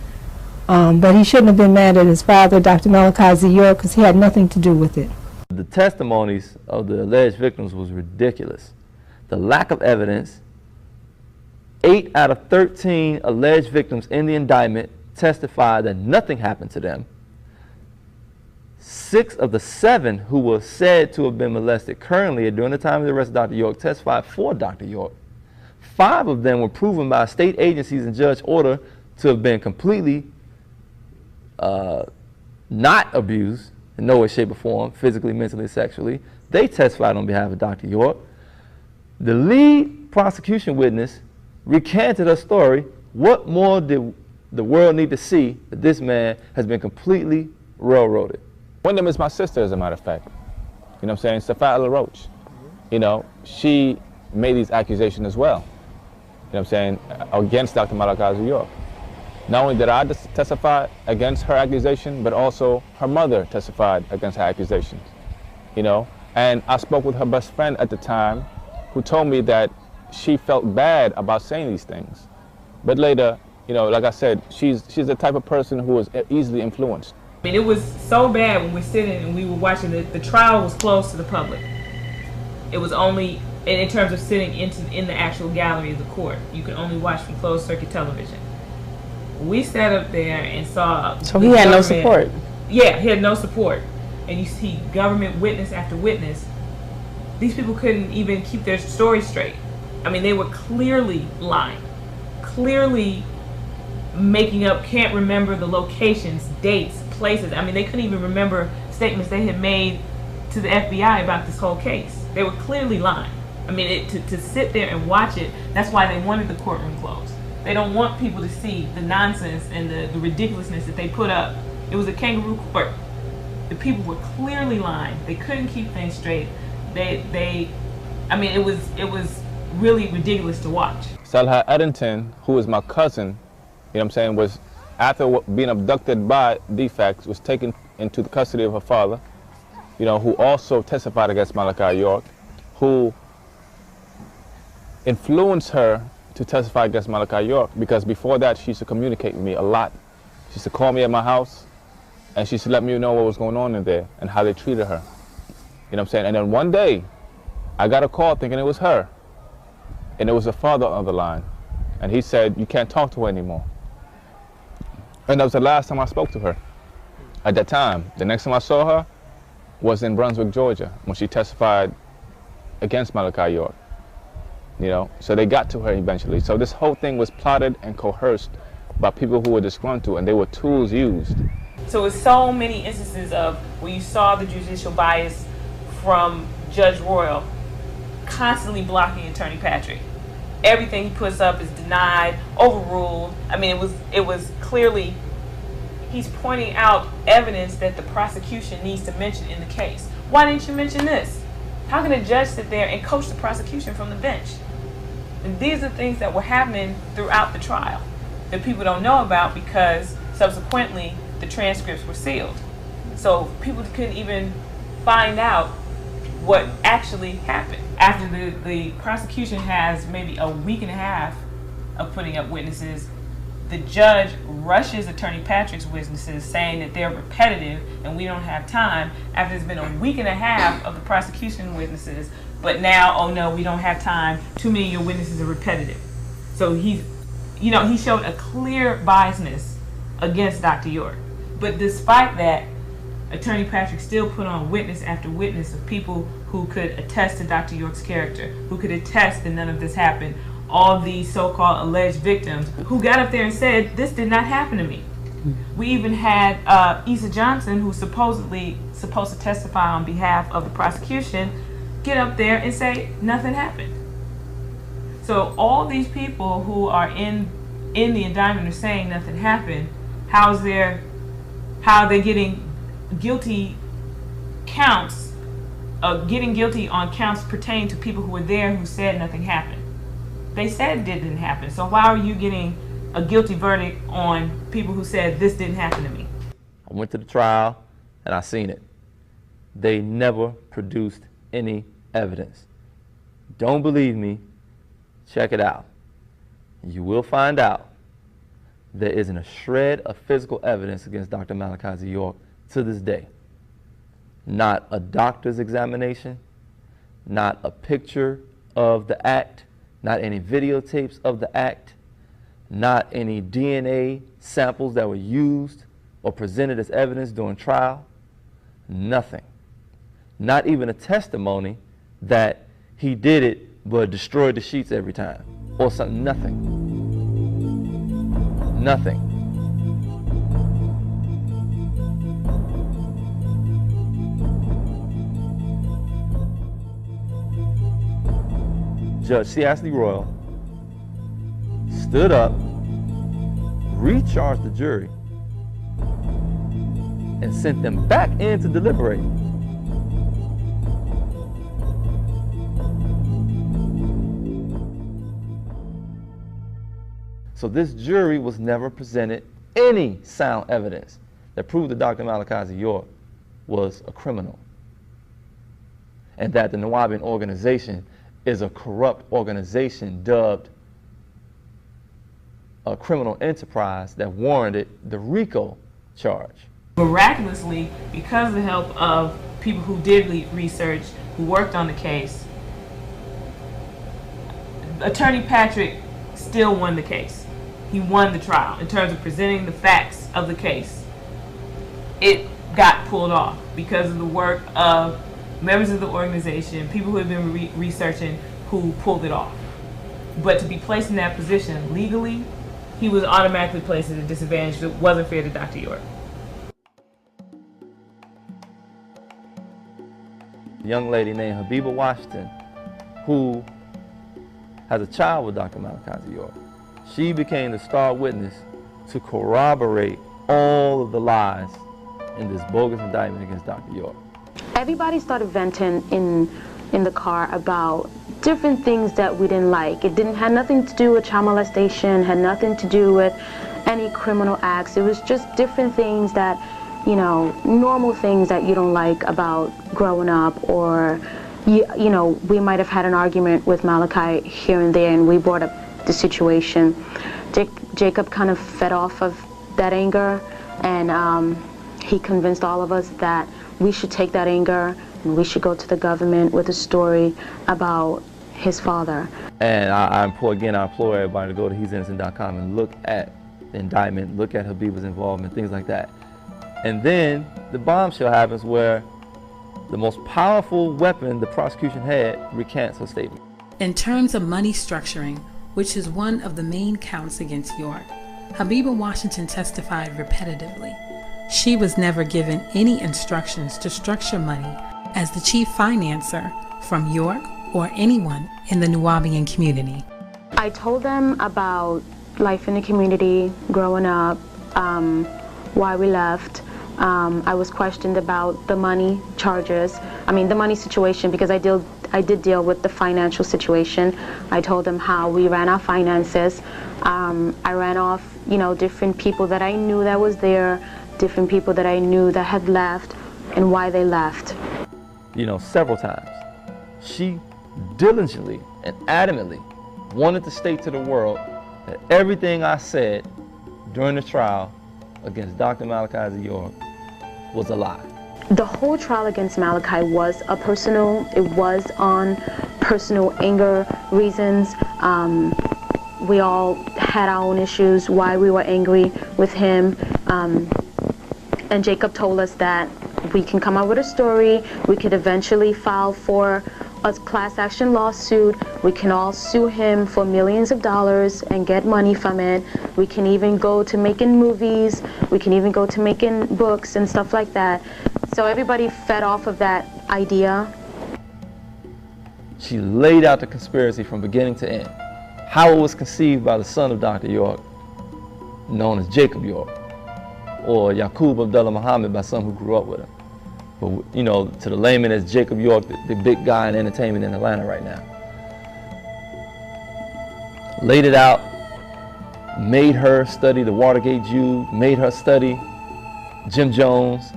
but he shouldn't have been mad at his father, Dr. Malachi Z. York, because he had nothing to do with it. The testimonies of the alleged victims was ridiculous. The lack of evidence, 8 out of 13 alleged victims in the indictment testified that nothing happened to them. 6 of the 7 who were said to have been molested currently during the time of the arrest of Dr. York testified for Dr. York. 5 of them were proven by state agencies and judge order to have been completely not abused in no way, shape, or form, physically, mentally, sexually. They testified on behalf of Dr. York. The lead prosecution witness recanted her story. What more did the world need to see that this man has been completely railroaded? Wyndham is my sister, as a matter of fact. You know what I'm saying? Safat LaRoche. She made these accusations as well. You know what I'm saying? Against Dr. Malachi York. Not only did I testify against her accusation, but also her mother testified against her accusations. You know, and I spoke with her best friend at the time, who told me that she felt bad about saying these things. But later, you know, like I said, she's the type of person who is easily influenced. I mean, it was so bad when we're sitting and we were watching the trial was closed to the public. It was only, in terms of sitting in the actual gallery of the court, you could only watch from closed circuit television. We sat up there and saw. So he had no support. Yeah, he had no support. And you see government witness after witness. These people couldn't even keep their story straight. I mean, they were clearly lying. Clearly making up, can't remember the locations, dates, places. I mean, they couldn't even remember statements they had made to the FBI about this whole case. They were clearly lying. I mean, to sit there and watch it, that's why they wanted the courtroom closed. They don't want people to see the nonsense and the ridiculousness that they put up. It was a kangaroo court. The people were clearly lying. They couldn't keep things straight. I mean, it was really ridiculous to watch. Salha Eddington, who is my cousin, you know what I'm saying, was, after being abducted by defects, was taken into the custody of her father, you know, who also testified against Malachi York, who influenced her to testify against Malachi York, because before that she used to communicate with me a lot. She used to call me at my house, and she used to let me know what was going on in there and how they treated her. You know what I'm saying? And then one day, I got a call thinking it was her, and it was the father on the line, and he said, "You can't talk to her anymore." And that was the last time I spoke to her. At that time, the next time I saw her was in Brunswick, Georgia, when she testified against Malachi York. You know, so they got to her eventually. So this whole thing was plotted and coerced by people who were disgruntled, and they were tools used. So it's so many instances of where you saw the judicial bias from Judge Royal constantly blocking Attorney Patrick. Everything he puts up is denied, overruled. I mean, it was clearly, he's pointing out evidence that the prosecution needs to mention in the case. Why didn't you mention this? How can a judge sit there and coach the prosecution from the bench? And these are things that were happening throughout the trial that people don't know about, because subsequently the transcripts were sealed. So people couldn't even find out what actually happened. After the prosecution has maybe a week and a half of putting up witnesses, the judge rushes Attorney Patrick's witnesses, saying that they're repetitive and we don't have time, after it's been a week and a half of the prosecution witnesses. But now, oh no, we don't have time, too many of your witnesses are repetitive. So he showed a clear biasness against Dr. York. But despite that, Attorney Patrick still put on witness after witness of people who could attest to Dr. York's character, who could attest that none of this happened. All these so-called alleged victims who got up there and said, this did not happen to me. We even had Issa Johnson, who's supposedly supposed to testify on behalf of the prosecution, get up there and say nothing happened. So all these people who are in the indictment are saying nothing happened. How are they getting guilty counts, getting guilty on counts pertaining to people who were there who said nothing happened? They said it didn't happen. So why are you getting a guilty verdict on people who said this didn't happen to me? I went to the trial and I seen it. They never produced any evidence. Don't believe me? Check it out. You will find out there isn't a shred of physical evidence against Dr. Malachi York to this day. Not a doctor's examination, not a picture of the act, not any videotapes of the act, not any DNA samples that were used or presented as evidence during trial. Nothing. Not even a testimony that he did it but destroyed the sheets every time or something. Nothing. Nothing. Judge C. Ashley Royal stood up, recharged the jury, and sent them back in to deliberate. So this jury was never presented any sound evidence that proved that Dr. Malachi York was a criminal, and that the Nuwaubian organization is a corrupt organization dubbed a criminal enterprise that warranted the RICO charge. Miraculously, because of the help of people who did research, who worked on the case, Attorney Patrick still won the case. He won the trial in terms of presenting the facts of the case. It got pulled off because of the work of members of the organization, people who have been researching, who pulled it off. But to be placed in that position legally, he was automatically placed at a disadvantage that wasn't fair to Dr. York. A young lady named Habiba Washington, who has a child with Dr. Malachi York. She became the star witness to corroborate all of the lies in this bogus indictment against Dr. York. Everybody started venting in the car about different things that we didn't like. It had nothing to do with child molestation, had nothing to do with any criminal acts. It was just different things that, you know, normal things that you don't like about growing up, or, you know, we might have had an argument with Malachi here and there, and we brought up the situation. Jacob kind of fed off of that anger, and he convinced all of us that we should take that anger and we should go to the government with a story about his father. And I implore everybody to go to he'sinnocent.com and look at the indictment, look at Habiba's involvement, things like that. And then the bombshell happens where the most powerful weapon the prosecution had recants her statement. In terms of money structuring, which is one of the main counts against York, Habiba Washington testified repetitively. She was never given any instructions to structure money as the chief financer from York or anyone in the Nuwaubian community. I told them about life in the community, growing up, why we left. I was questioned about the money charges, the money situation, because I did deal with the financial situation. I told them how we ran our finances. I ran off, different people that I knew that was there, different people that I knew that had left, and why they left. Several times, she diligently and adamantly wanted to state to the world that everything I said during the trial against Dr. Malachi York was a lie. The whole trial against Malachi was it was on personal anger reasons. We all had our own issues, why we were angry with him. And Jacob told us that we can come up with a story, we could eventually file for a class action lawsuit, we can all sue him for millions of dollars and get money from it. We can even go to making movies, we can even go to making books and stuff like that. So everybody fed off of that idea. She laid out the conspiracy from beginning to end. How it was conceived by the son of Dr. York, known as Jacob York, or Yaqub Abdullah Muhammad by some who grew up with him. But to the layman, as Jacob York, the big guy in entertainment in Atlanta right now. Laid it out, made her study the Watergate Jew, made her study Jim Jones,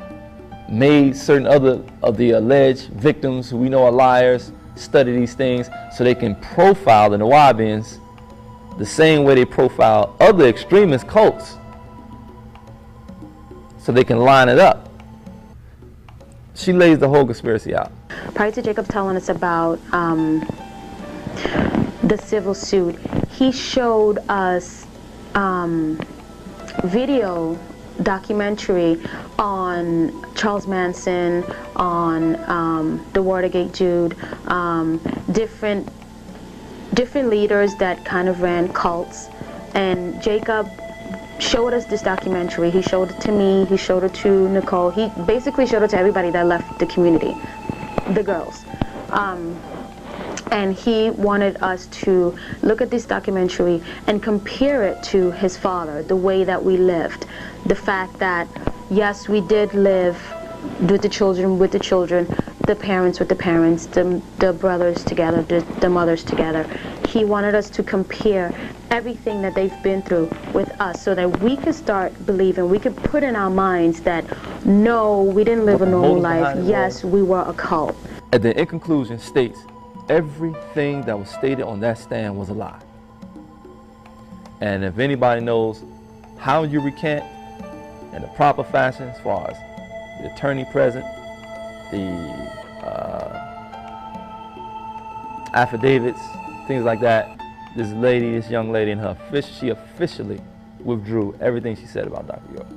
made certain other of the alleged victims who we know are liars study these things so they can profile the Nuwaubians the same way they profile other extremist cults, so they can line it up. She lays the whole conspiracy out. Prior to Jacob telling us about the civil suit, he showed us video documentary on Charles Manson, on the Watergate Jude, different leaders that kind of ran cults. And Jacob showed us this documentary. He showed it to me, he showed it to Nicole. He basically showed it to everybody that left the community, the girls. And he wanted us to look at this documentary and compare it to his father, the way that we lived. The fact that, yes, we did live with the children, the parents with the parents, the brothers together, the mothers together. he wanted us to compare everything that they've been through with us so that we could start believing, we could put in our minds that no, we didn't live a normal life. Yes, we were a cult. And then in conclusion states, everything that was stated on that stand was a lie. And if anybody knows how you recant in the proper fashion, as far as the attorney present, the affidavits, things like that, this young lady in her, she officially withdrew everything she said about Dr. York.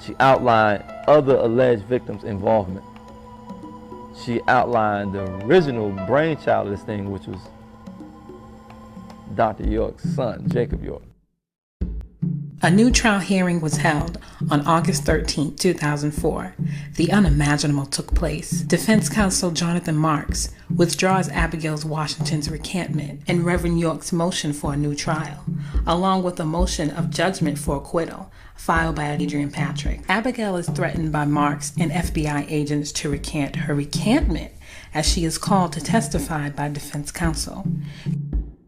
She outlined other alleged victims' involvement. She outlined the original brainchild of this thing, which was Dr. York's son, Jacob York. A new trial hearing was held on August 13, 2004. The unimaginable took place. Defense counsel Jonathan Marks withdraws Abigail Washington's recantment and Reverend York's motion for a new trial, along with a motion of judgment for acquittal filed by Adrian Patrick. Abigail is threatened by Marks and FBI agents to recant her recantment, as she is called to testify by defense counsel.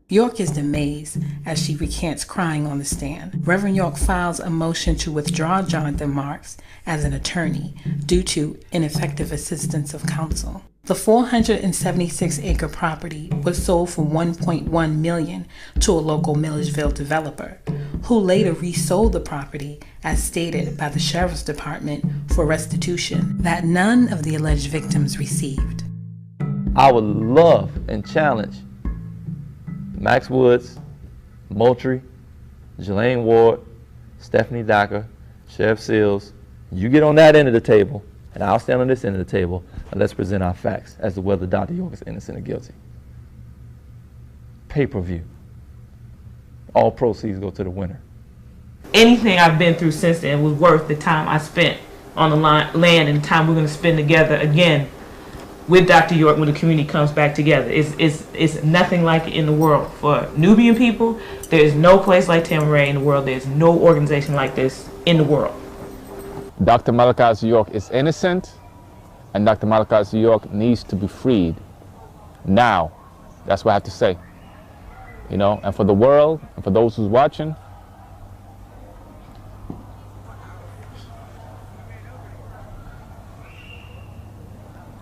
York is amazed as she recants crying on the stand. Reverend York files a motion to withdraw Jonathan Marks as an attorney due to ineffective assistance of counsel. The 476-acre property was sold for $1.1 million to a local Milledgeville developer, who later resold the property as stated by the Sheriff's Department for restitution that none of the alleged victims received. I would love and challenge Max Woods, Moultrie, Jelaine Ward, Stephanie Dacker, Sheriff Seals. You get on that end of the table, and I'll stand on this end of the table, and let's present our facts as to whether Dr. York is innocent or guilty. Pay-per-view. All proceeds go to the winner. Anything I've been through since then was worth the time I spent on the land and the time we're going to spend together again with Dr. York when the community comes back together. It's nothing like it in the world. For Nubian people, there's no place like Tamaray in the world. There's no organization like this in the world. Dr. Malachi York is innocent, and Dr. Malachi York needs to be freed now. That's what I have to say. You know, and for the world, and for those who's watching,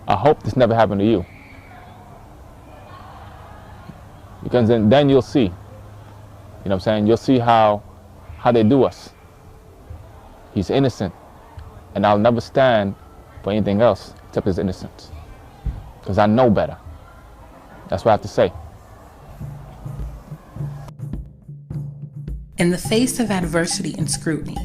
I hope this never happened to you. Because then you'll see. You know what I'm saying? You'll see how they do us. He's innocent. And I'll never stand for anything else except his innocence. Because I know better. That's what I have to say. In the face of adversity and scrutiny,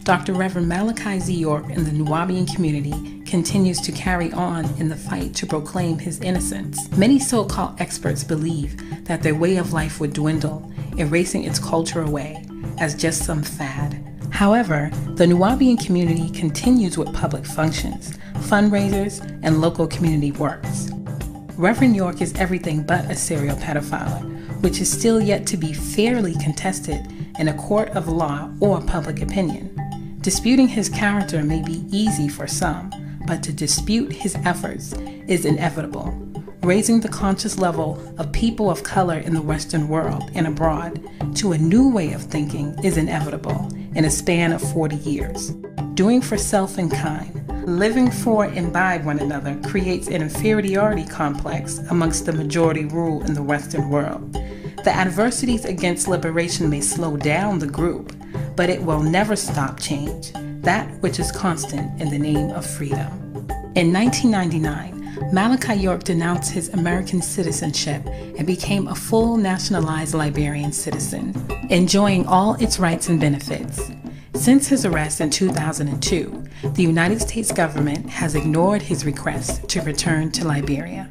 Dr. Reverend Malachi Z. York and the Nuwaubian community continues to carry on in the fight to proclaim his innocence. Many so-called experts believe that their way of life would dwindle, erasing its culture away as just some fad. However, the Nuwaubian community continues with public functions, fundraisers, and local community works. Reverend York is everything but a serial pedophile, which is still yet to be fairly contested in a court of law or public opinion. Disputing his character may be easy for some, but to dispute his efforts is inevitable. Raising the conscious level of people of color in the Western world and abroad to a new way of thinking is inevitable in a span of 40 years. Doing for self and kind, living for and by one another creates an inferiority complex amongst the majority rule in the Western world. The adversities against liberation may slow down the group, but it will never stop change, that which is constant in the name of freedom. In 1999, Malachi York denounced his American citizenship and became a full nationalized Liberian citizen, enjoying all its rights and benefits. Since his arrest in 2002, the United States government has ignored his request to return to Liberia.